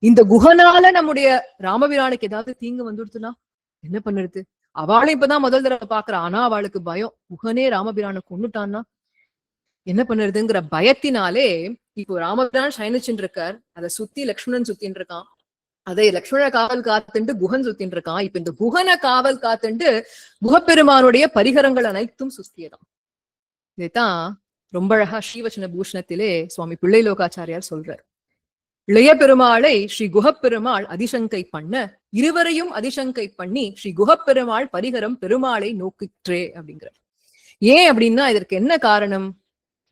Speaker 2: இந்த குகனால நம்முடைய ராமபிரானுக்கு ஏதாவது தீங்கு வந்துடுத்துனா என்ன பண்ணுறது, அவளும் இப்பதான் முதல் தடவை பாக்குறா, ஆனா அவளுக்கு பயம், குகனே ராமபிரானை கொண்டுட்டான்னா என்ன பண்ணுறதுங்கிற பயத்தினாலே இப்போ ராமபிரான் சயனிச்சுட்டு இருக்கார், அதை சுத்தி லக்ஷ்மணன் சுத்தின்னு இருக்கான், அதை லக்ஷ்மண காவல் காத்துண்டு குகன் சுத்தின்னு இருக்கான். இப்ப இந்த குகனை காவல் காத்துண்டு குகப்பெருமானுடைய பரிகரங்கள் அனைத்தும் சுத்தியதான். இதைத்தான் ரொம்ப அழகா ஸ்ரீவச்சன பூஷணத்திலே சுவாமி பிள்ளை லோகாச்சாரியார் சொல்றார். இளைய பெருமாளை ஸ்ரீ குகப்பெருமாள் அதிசங்கை பண்ண, இருவரையும் அதிசங்கை பண்ணி ஸ்ரீ குகப்பெருமாள் பரிகரம் பெருமாளை நோக்கிற்றே அப்படிங்கிறார். ஏன் அப்படின்னா இதற்கு என்ன காரணம்,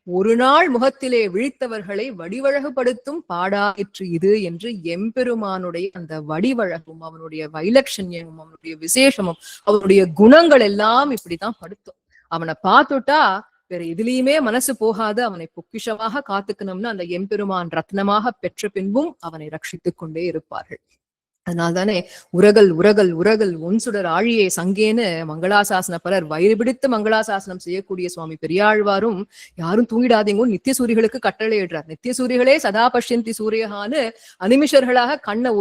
Speaker 2: ஒரு நாள் முகத்திலே விழித்தவர்களை வடிவழகுபடுத்தும் பாடாயிற்று இது என்று எம்பெருமானுடைய அந்த வடிவழகும் அவனுடைய வைலட்சண்யமும் அவனுடைய விசேஷமும் அவனுடைய குணங்கள் எல்லாம் இப்படித்தான் படுத்தும். அவனை பார்த்துட்டா வேற எதுலயுமே மனசு போகாது, அவனை பொக்கிஷமாக காத்துக்கணும்னு அந்த எம்பெருமான் ரத்னமாக பெற்ற பின்பும் அவனை ரட்சித்துக் கொண்டே இருப்பார்கள். அதனால்தானே உரகல் உரகல் உரகல் ஒன்சுடர் ஆழியே சங்கேன்னு மங்களாசாசன பலர் வயிறு பிடித்து மங்களாசாசனம் செய்யக்கூடிய சுவாமி பெரியாழ்வாரும் யாரும் தூங்கிடாதீங்க நித்திய சூரிகளுக்கு கட்டளை இடுறார். நித்திய சூரிகளே சதா பஷ்யந்தி சூரியகான்னு அனிமிஷர்களாக கண்ணை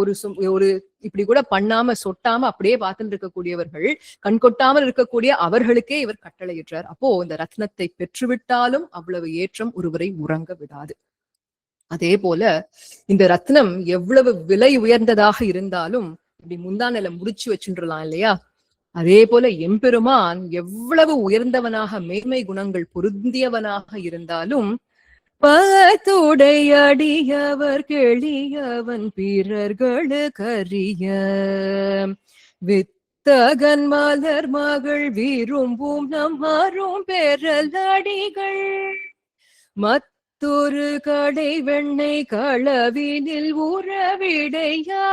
Speaker 2: ஒரு இப்படி கூட பண்ணாம சொட்டாம அப்படியே பார்த்துட்டு இருக்கக்கூடியவர்கள், கண் கொட்டாமல் இருக்கக்கூடிய அவர்களுக்கே இவர் கட்டளை இடுறார். அப்போ இந்த ரத்னத்தை பெற்றுவிட்டாலும் அவ்வளவு ஏற்றம் ஒருவரை உறங்க விடாது. அதே போல இந்த ரத்னம் எவ்வளவு விலை உயர்ந்ததாக இருந்தாலும் இப்படி முந்தானில முடிச்சு வச்சுடலாம் இல்லையா, அதே போல எம்பெருமான் எவ்வளவு உயர்ந்தவனாக மேன்மை குணங்கள் பொருந்தியவனாக இருந்தாலும் பத்துடையடியவர் கெளியவன் பிறர்களு கரிய வித்தகன் மலர் மகள் விரும்பும் நம் மாறும் பெறலடிகள் மத்தொரு கடை வெண்ணை களவினில் உறவிடையா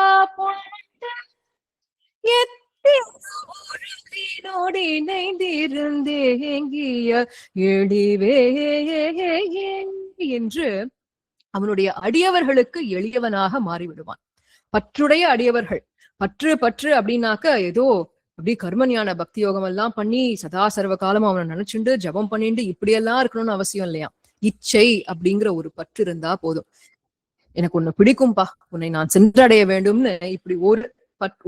Speaker 2: பொன்னோடு இணைந்திருந்தேங்கிய எளிவே என்று அவனுடைய அடியவர்களுக்கு எளியவனாக மாறிவிடுவான். பற்றுடைய அடியவர்கள், பற்று பற்று அப்படின்னாக்க ஏதோ அப்படி கர்மஞான பக்தி யோகம் எல்லாம் பண்ணி சதா சர்வ காலம் அவனை நினைச்சுண்டு ஜபம் பண்ணிட்டு இப்படியெல்லாம் இருக்கணும்னு அவசியம் இல்லையா. இச்சை அப்படிங்கிற ஒரு பற்று இருந்தா போதும், எனக்கு உன்னை பிடிக்கும்பா, உன்னை நான் சென்றடைய வேண்டும்னு இப்படி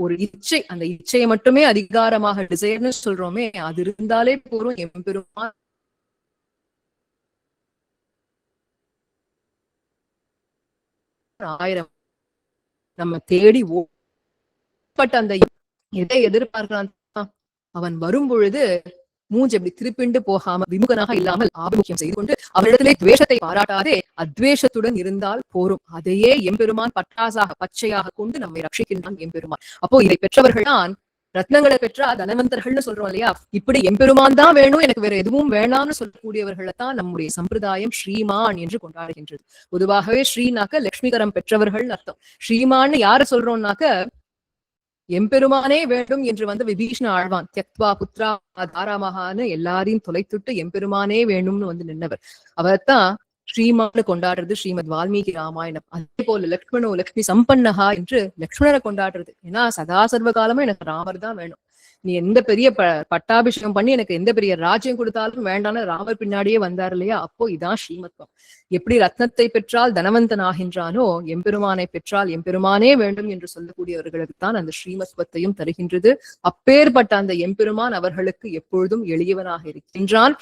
Speaker 2: ஒரு இச்சை, அந்த இச்சையை மட்டுமே அதிகாரமாக டிசைர்னு சொல்றோமே, அது இருந்தாலே போதும். எம்பெருமான் ஆயிரம் நம்ம தேடி அந்த எதை எதிர்பார்க்கிறான், அவன் வரும் பொழுது மூஞ்சி அப்படி திருப்பிண்டு போகாம விமுகனாக இல்லாமல் ஆபிமுக்கியம் செய்து கொண்டு அவரிடத்திலே துவேஷத்தை பாராட்டாதே அத்வேஷத்துடன் இருந்தால் போரும். அதையே எம்பெருமான் பட்டாசாக பச்சையாக கொண்டு நம்மை ரட்சிக்கின்றான் எம்பெருமான். அப்போ இதை பெற்றவர்கள் தான் ரத்னங்களை பெற்றா தனவந்தர்கள்னு சொல்றோம் இல்லையா? இப்படி எம்பெருமான் தான் வேணும், எனக்கு வேற எதுவும் வேணாம்னு சொல்லக்கூடியவர்களை தான் நம்முடைய சம்பிரதாயம் ஸ்ரீமான் என்று கொண்டாடுகின்றது. பொதுவாகவே ஸ்ரீனாக்க லட்சுமிகரம் பெற்றவர்கள் அர்த்தம். ஸ்ரீமான்னு யாரு சொல்றோம்னாக்க எம்பெருமானே வேண்டும் என்று வந்து விபீஷண ஆழ்வான் தியக்த்வா புத்ரா தாராமகான்னு எல்லாரையும் தொலைத்துட்டு எம்பெருமானே வேணும்னு வந்து நின்னவர். அவர்தான் ஸ்ரீமான்னு கொண்டாடுறது ஸ்ரீமத் வால்மீகி ராமாயணம். அதே போல லக்ஷ்மணோ லக்ஷ்மி சம்பன்னஹா என்று லக்ஷ்மணரை கொண்டாடுறது. ஏன்னா சதா சர்வ காலமும் எனக்கு ராமர் தான் வேணும், நீ எந்த பெரிய பட்டாபிஷேகம் பண்ணி எனக்கு எந்த பெரிய ராஜ்யம் கொடுத்தாலும் வேண்டான்னு ராமர் பின்னாடியே வந்தார் இல்லையா? அப்போ இதான் ஸ்ரீமத்வம். எப்படி ரத்னத்தை பெற்றால் தனவந்தன் ஆகின்றானோ எம்பெருமானை பெற்றால் எம்பெருமானே வேண்டும் என்று சொல்லக்கூடியவர்களுக்கு தான் அந்த ஸ்ரீமத்வத்தையும் தருகின்றது. அப்பேற்பட்ட அந்த எம்பெருமான் அவர்களுக்கு எப்பொழுதும் எளியவனாக இருக்கின்றான்.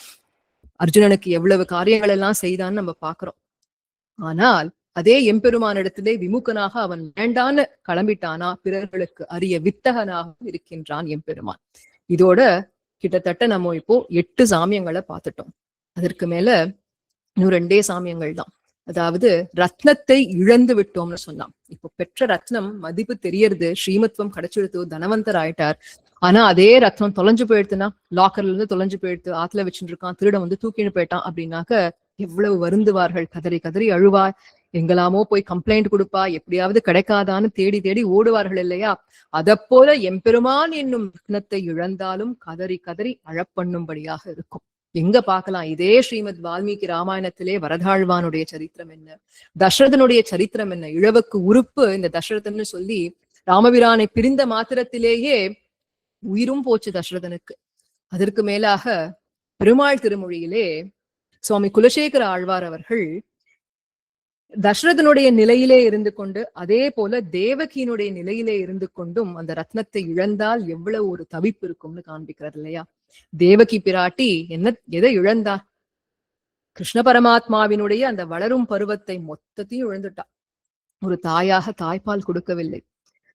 Speaker 2: அர்ஜுனனுக்கு எவ்வளவு காரியங்கள் எல்லாம் செய்தான்னு நம்ம பாக்குறோம். ஆனால் அதே எம்பெருமானிடத்திலே விமுகனாக அவன் வேண்டான்னு கிளம்பிட்டானா பிறர்களுக்கு அரிய வித்தகனாக இருக்கின்றான் எம்பெருமான். இதோட கிட்டத்தட்ட நம்ம இப்போ 8 சாமியங்களை பார்த்துட்டோம். அதற்கு மேல இன்னும் 2 சாமியங்கள் தான். அதாவது ரத்னத்தை இழந்து விட்டோம்னு சொன்னான். இப்போ பெற்ற ரத்னம் மதிப்பு தெரியறது, ஸ்ரீமத்வம் கிடைச்சிடுத்து, தனவந்தர் ஆயிட்டார். ஆனா அதே ரத்னம் தொலைஞ்சு போயிடுத்துன்னா, லாக்கர்ல இருந்து தொலைஞ்சு போயிடுத்து, ஆத்துல வச்சுட்டு இருக்கான், திருடன் வந்து தூக்கிட்டு போயிட்டான் அப்படின்னாக்க எவ்வளவு வருந்துவார்கள், கதறி கதறி அழுவா, எங்கெல்லாமோ போய் கம்ப்ளைண்ட் கொடுப்பா, எப்படியாவது கிடைக்காதான்னு தேடி தேடி ஓடுவார்கள் இல்லையா? அத போல எம்பெருமான் என்னும் ரத்னத்தை இழந்தாலும் கதறி கதறி அழப்பண்ணும்படியாக இருக்கும். எங்க பார்க்கலாம்? இதே ஸ்ரீமத் வால்மீகி ராமாயணத்திலே வரதாழ்வானுடைய சரித்திரம் என்ன, தசரதனுடைய சரித்திரம் என்ன. இழவுக்கு உறுப்பு இந்த தசரதன்னு சொல்லி ராமபிரானை பிரிந்த மாத்திரத்திலேயே உயிரும் போச்சு தசரதனுக்கு. அதற்கு மேலாக பெருமாள் திருமொழியிலே சுவாமி குலசேகர ஆழ்வார் அவர்கள் தசரதனுடைய நிலையிலே இருந்து கொண்டு அதே போல தேவகியினுடைய நிலையிலே இருந்து கொண்டும் அந்த ரத்னத்தை இழந்தால் எவ்வளவு ஒரு தவிப்பு இருக்கும்னு காண்பிக்கிறார் இல்லையா? தேவகி பிராட்டி எதை இழந்தா? கிருஷ்ண பரமாத்மாவினுடைய அந்த வளரும் பருவத்தை மொத்தத்தையும் இழந்துட்டா. ஒரு தாயாக தாய்ப்பால் கொடுக்கவில்லை,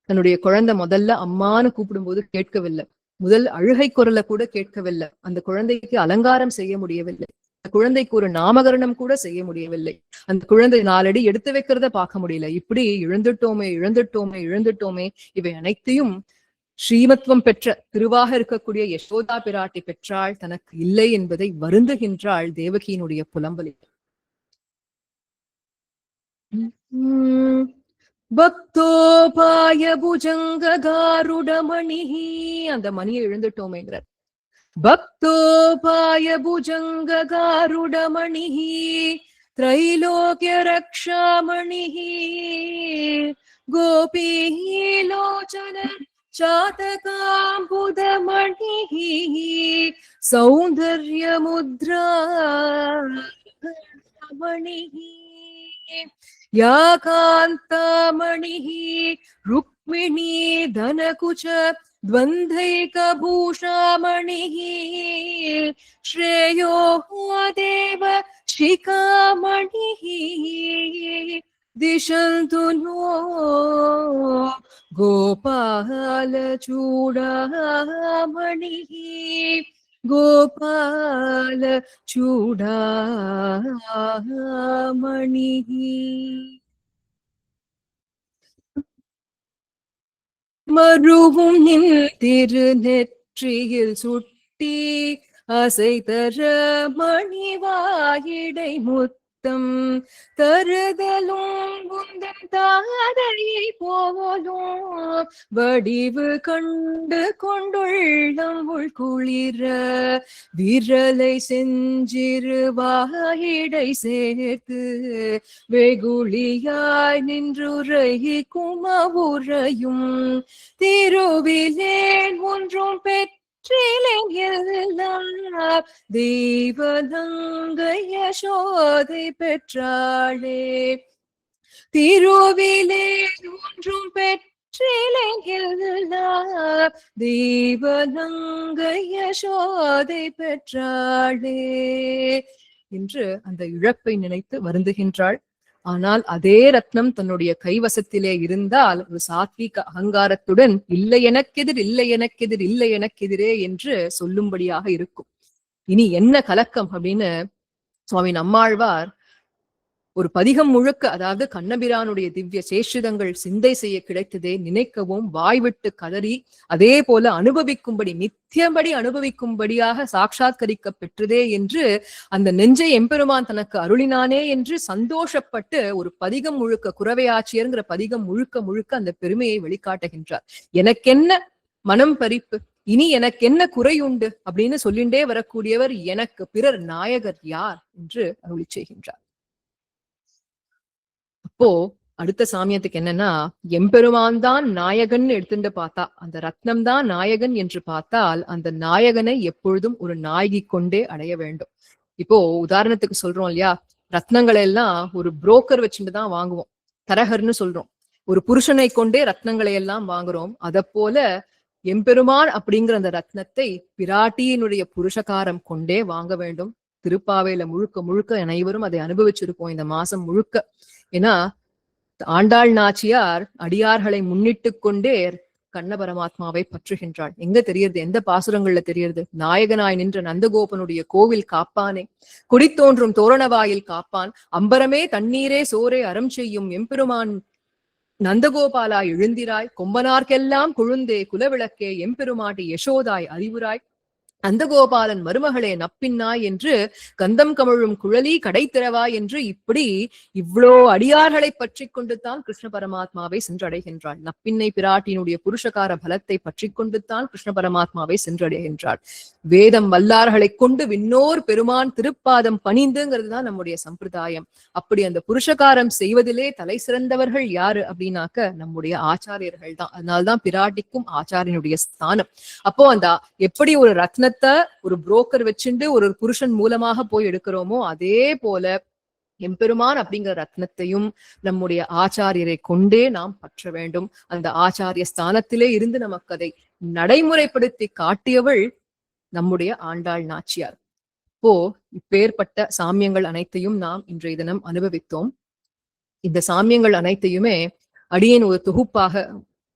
Speaker 2: தன்னுடைய குழந்தை முதல்ல அம்மான்னு கூப்பிடும்போது கேட்கவில்லை, முதல் அழுகை குரலை கூட கேட்கவில்லை, அந்த குழந்தைக்கு அலங்காரம் செய்ய முடியவில்லை, குழந்தைக்கு ஒரு நாமகரணம் கூட செய்ய முடியவில்லை, அந்த குழந்தை 4 அடி எடுத்து வைக்கிறத பார்க்க முடியல. இப்படி இழந்துட்டோமே இழந்துட்டோமே இழந்துட்டோமே, இவை அனைத்தையும் ஸ்ரீமத்வம் பெற்ற திருவாக இருக்கக்கூடிய யசோதா பிராட்டி பெற்றாள், தனக்கு இல்லை என்பதை வருந்துகின்றாள் தேவகியினுடைய புலம்பலில். பக்தோபாய புஜங்ககாருடமணி, அந்த மணியை இழந்துட்டோமேங்கிறார். பக்தோபாய புஜங்ககாருடமணி த்ரைலோக்ய ரக்ஷாமணி கோபீலோச்சன சாதகாம்புதமணி சௌந்தர்யமுத்ராமணி யாகாந்தமணி ருக்மிணி தனகுச்ச द्वन्द्वैकभूषामणि श्रेयो देव शिखामणि दिशन्तु नो गोपालचूडामणि गोपालचूडामणि. மருவும் நின் திருநெற்றியில் சுட்டி அசைதர மணிவாயிடை முத்தம் தருதலும் உந்தன் தாதையை போலும் வடிவு கண்டு கொண்டுள்ளம் உள்குளிர விரலை செஞ்சிருவாயிடை சேர்த்து வெகுளியாய் நின்றுரைகி குமவுரையும் திருவிலேன் ஒன்றும் தெய்வதங்கை யசோதை பெற்றாளே. திருவிலே ஒன்றும் தெய்வதங்கை யசோதை பெற்றாளே என்று அந்த இழப்பை நினைத்து வருந்துகின்றாள். ஆனால் அதே ரத்னம் தன்னுடைய கைவசத்திலே இருந்தால் ஒரு சாத்வீக அகங்காரத்துடன் இல்லை எனக்கெதிர் இல்லை எனக்கெதிர் இல்லை எனக்கெதிரே என்று சொல்லும்படியாக இருக்கும். இனி என்ன கலக்கம் அப்படின்னு சுவாமி நம்மாழ்வார் ஒரு பதிகம் முழுக்க, அதாவது கண்ணபிரானுடைய திவ்ய சேஷிதங்கள் சிந்தை செய்ய கிடைத்ததே, நினைக்கவும் வாய்விட்டு கதறி அதே போல அனுபவிக்கும்படி, நித்தியபடி அனுபவிக்கும்படியாக சாட்சாத்கரிக்க பெற்றதே என்று அந்த நெஞ்சை எம்பெருமான் தனக்கு அருளினானே என்று சந்தோஷப்பட்டு ஒரு பதிகம் முழுக்க, குரவையாச்சியர்ங்கிற பதிகம் முழுக்க முழுக்க அந்த பெருமையை வெளிக்காட்டுகின்றார். எனக்கென்ன மனம் பறிப்பு, இனி எனக்கு என்ன குறையுண்டு அப்படின்னு சொல்லிண்டே வரக்கூடியவர் எனக்கு பிறர் நாயகர் யார் என்று அருளி செய்கின்றார். அப்போ அடுத்த சாமியத்துக்கு என்னன்னா, எம்பெருமான் தான் நாயகன் எடுத்துட்டு பார்த்தா, அந்த ரத்னம் தான் நாயகன் என்று பார்த்தால் அந்த நாயகனை எப்பொழுதும் ஒரு நாயகி கொண்டே அடைய வேண்டும். இப்போ உதாரணத்துக்கு சொல்றோம் இல்லையா, ரத்னங்களை எல்லாம் ஒரு புரோக்கர் வச்சுட்டு தான் வாங்குவோம், தரகர்னு சொல்றோம். ஒரு புருஷனை கொண்டே ரத்னங்களை எல்லாம் வாங்குறோம். அத போல எம்பெருமான் அப்படிங்கிற அந்த ரத்னத்தை பிராட்டியினுடைய புருஷகாரம் கொண்டே வாங்க வேண்டும். திருப்பாவையில முழுக்க முழுக்க அனைவரும் அதை அனுபவிச்சிருப்போம் இந்த மாசம் முழுக்க. ஏன்னா ஆண்டாள் நாச்சியார் அடியார்களை முன்னிட்டு கொண்டே கண்ண பரமாத்மாவை பற்றுகின்றாள். எங்க தெரியுது, எந்த பாசுரங்கள்ல தெரியுது? நாயகனாய் நின்ற நந்தகோபனுடைய கோவில் காப்பானே, குடித்தோன்றும் தோரணவாயில் காப்பான், அம்பரமே தண்ணீரே சோரே அறம் செய்யும் எம்பெருமான் நந்தகோபாலா எழுந்திராய், கொம்பனார்க்கெல்லாம் கொழுந்தே குலவிளக்கே எம்பெருமாட்டி யசோதாய் அறிவுராய், நந்தகோபாலன் மருமகளே நப்பின்னாய் என்று கந்தம் கமழும் குழலி கடை திறவாய் என்று இப்படி இவ்வளோ அடியார்களை பற்றி கொண்டுத்தான் கிருஷ்ண பரமாத்மாவை சென்றடைகின்றாள். நப்பின்னை பிராட்டியினுடைய புருஷகார பலத்தை பற்றி கொண்டுத்தான் கிருஷ்ண பரமாத்மாவை சென்றடைகின்றாள். வேதம் வல்லார்களை கொண்டு விண்ணோர் பெருமான் திருப்பாதம் பணிந்துங்கிறது தான் நம்முடைய சம்பிரதாயம். அப்படி அந்த புருஷகாரம் செய்வதிலே தலை சிறந்தவர்கள் யாரு அப்படின்னாக்க நம்முடைய ஆச்சாரியர்கள் தான். அதனால்தான் பிராட்டிக்கும் ஆச்சாரியனுடைய ஸ்தானம். அப்போ அந்த எப்படி ஒரு ரத்னத்தை ஒரு புரோக்கர் வச்சுண்டு ஒரு புருஷன் மூலமாக போய் எடுக்கிறோமோ, அதே போல எம்பெருமான் அப்படிங்கிற ரத்னத்தையும் நம்முடைய ஆச்சாரியரை கொண்டே நாம் பற்ற வேண்டும். அந்த ஆச்சாரிய ஸ்தானத்திலே இருந்து நமக்கு அதை நடைமுறைப்படுத்தி காட்டியவள் நம்முடைய ஆண்டாள் நாச்சியார். இப்போ இப்பேற்பட்ட சாமியங்கள் அனைத்தையும் நாம் இன்றைய தினம் அனுபவித்தோம். இந்த சாமியங்கள் அனைத்தையுமே அடியேன் ஒரு தொகுப்பாக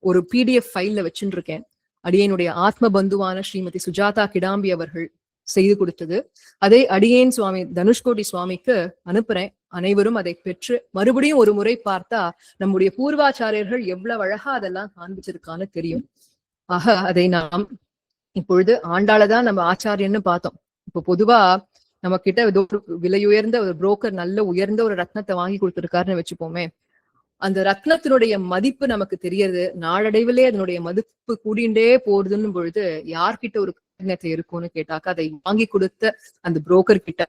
Speaker 2: ஒரு PDF ஃபைல்ல வச்சுட்டு இருக்கேன். அடியேனுடைய ஆத்ம பந்துவான ஸ்ரீமதி சுஜாதா கிடாம்பி அவர்கள் செய்து கொடுத்தது. அதை அடியேன் சுவாமி தனுஷ்கோடி சுவாமிக்கு அனுப்புறேன். அனைவரும் அதை பெற்று மறுபடியும் ஒரு முறை பார்த்தா நம்முடைய பூர்வாச்சாரியர்கள் எவ்வளவு அழகா அதெல்லாம் காண்பிச்சிருக்கான்னு தெரியும். ஆக அதை நாம் இப்பொழுது ஆண்டாளதான் நம்ம ஆச்சாரியன்னு பார்த்தோம். இப்போ பொதுவா நம்ம கிட்ட ஏதோ விலையுயர்ந்த ஒரு புரோக்கர் நல்ல உயர்ந்த ஒரு ரத்னத்தை வாங்கி கொடுத்திருக்காருன்னு வச்சுப்போமே, அந்த ரத்னத்தினுடைய மதிப்பு நமக்கு தெரியறது. நாளடைவிலே அதனுடைய மதிப்பு கூடிண்டே போறதுன்னு பொழுது யார்கிட்ட ஒரு கிருத்தஞதை இருக்கும்னு கேட்டாக்கா, அதை வாங்கி கொடுத்த அந்த புரோக்கர் கிட்ட,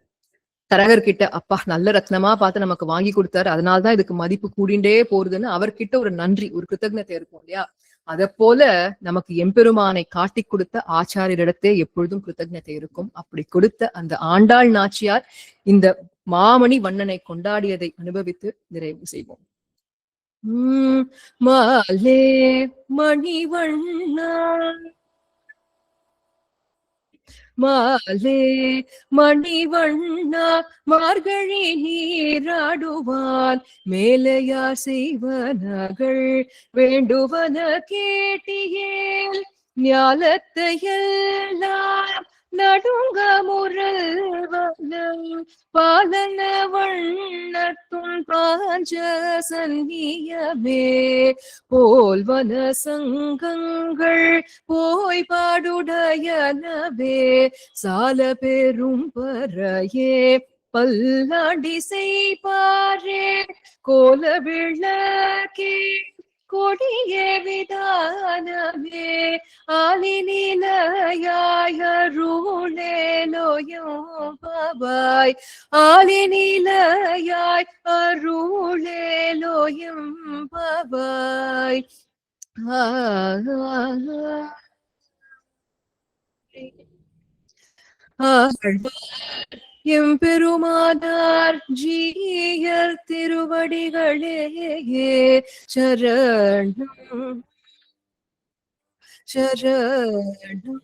Speaker 2: தரகர் கிட்ட, அப்பா நல்ல ரத்னமா பார்த்து நமக்கு வாங்கி கொடுத்தாரு, அதனால்தான் இதுக்கு மதிப்பு கூடிண்டே போறதுன்னு அவர்கிட்ட ஒரு நன்றி, ஒரு கிருத்தஞதை இருக்கும் இல்லையா? அத போல நமக்கு எம்பெருமானை காட்டி கொடுத்த ஆச்சாரியரிடத்தே எப்பொழுதும் கிருத்தஞதை இருக்கும். அப்படி கொடுத்த அந்த ஆண்டாள் நாச்சியார் இந்த மாமணி வண்ணனை கொண்டாடியதை அனுபவித்து நிறைவு செய்வோம். மாலே மணிவண்ணா, மாலே மணிவண்ணா, மார்கழி நீராடுவான் மேலையார் செய்வனகள் வேண்டுவன கேட்டியேல், ஞாலத்தையெல்லாம் நடுங்க முரல்வனம் பாலன வண்ணத்தும் பாஞ்ச சன்னியமே, போல்வன சங்கங்கள் போய் பாடுடையனவே, சால பெரும் பறையே பல்லாண்டி செய்பாரே, கோல விளக்கே கொடிய விதானமே, ஆலினிலையாயருளேலோயும் பாபாய், ஆலினிலையாய் அருளேலோயும் பாபாய். எம்பெருமானார் ஜீயர் திருவடிகளே சரணம் சரணம்.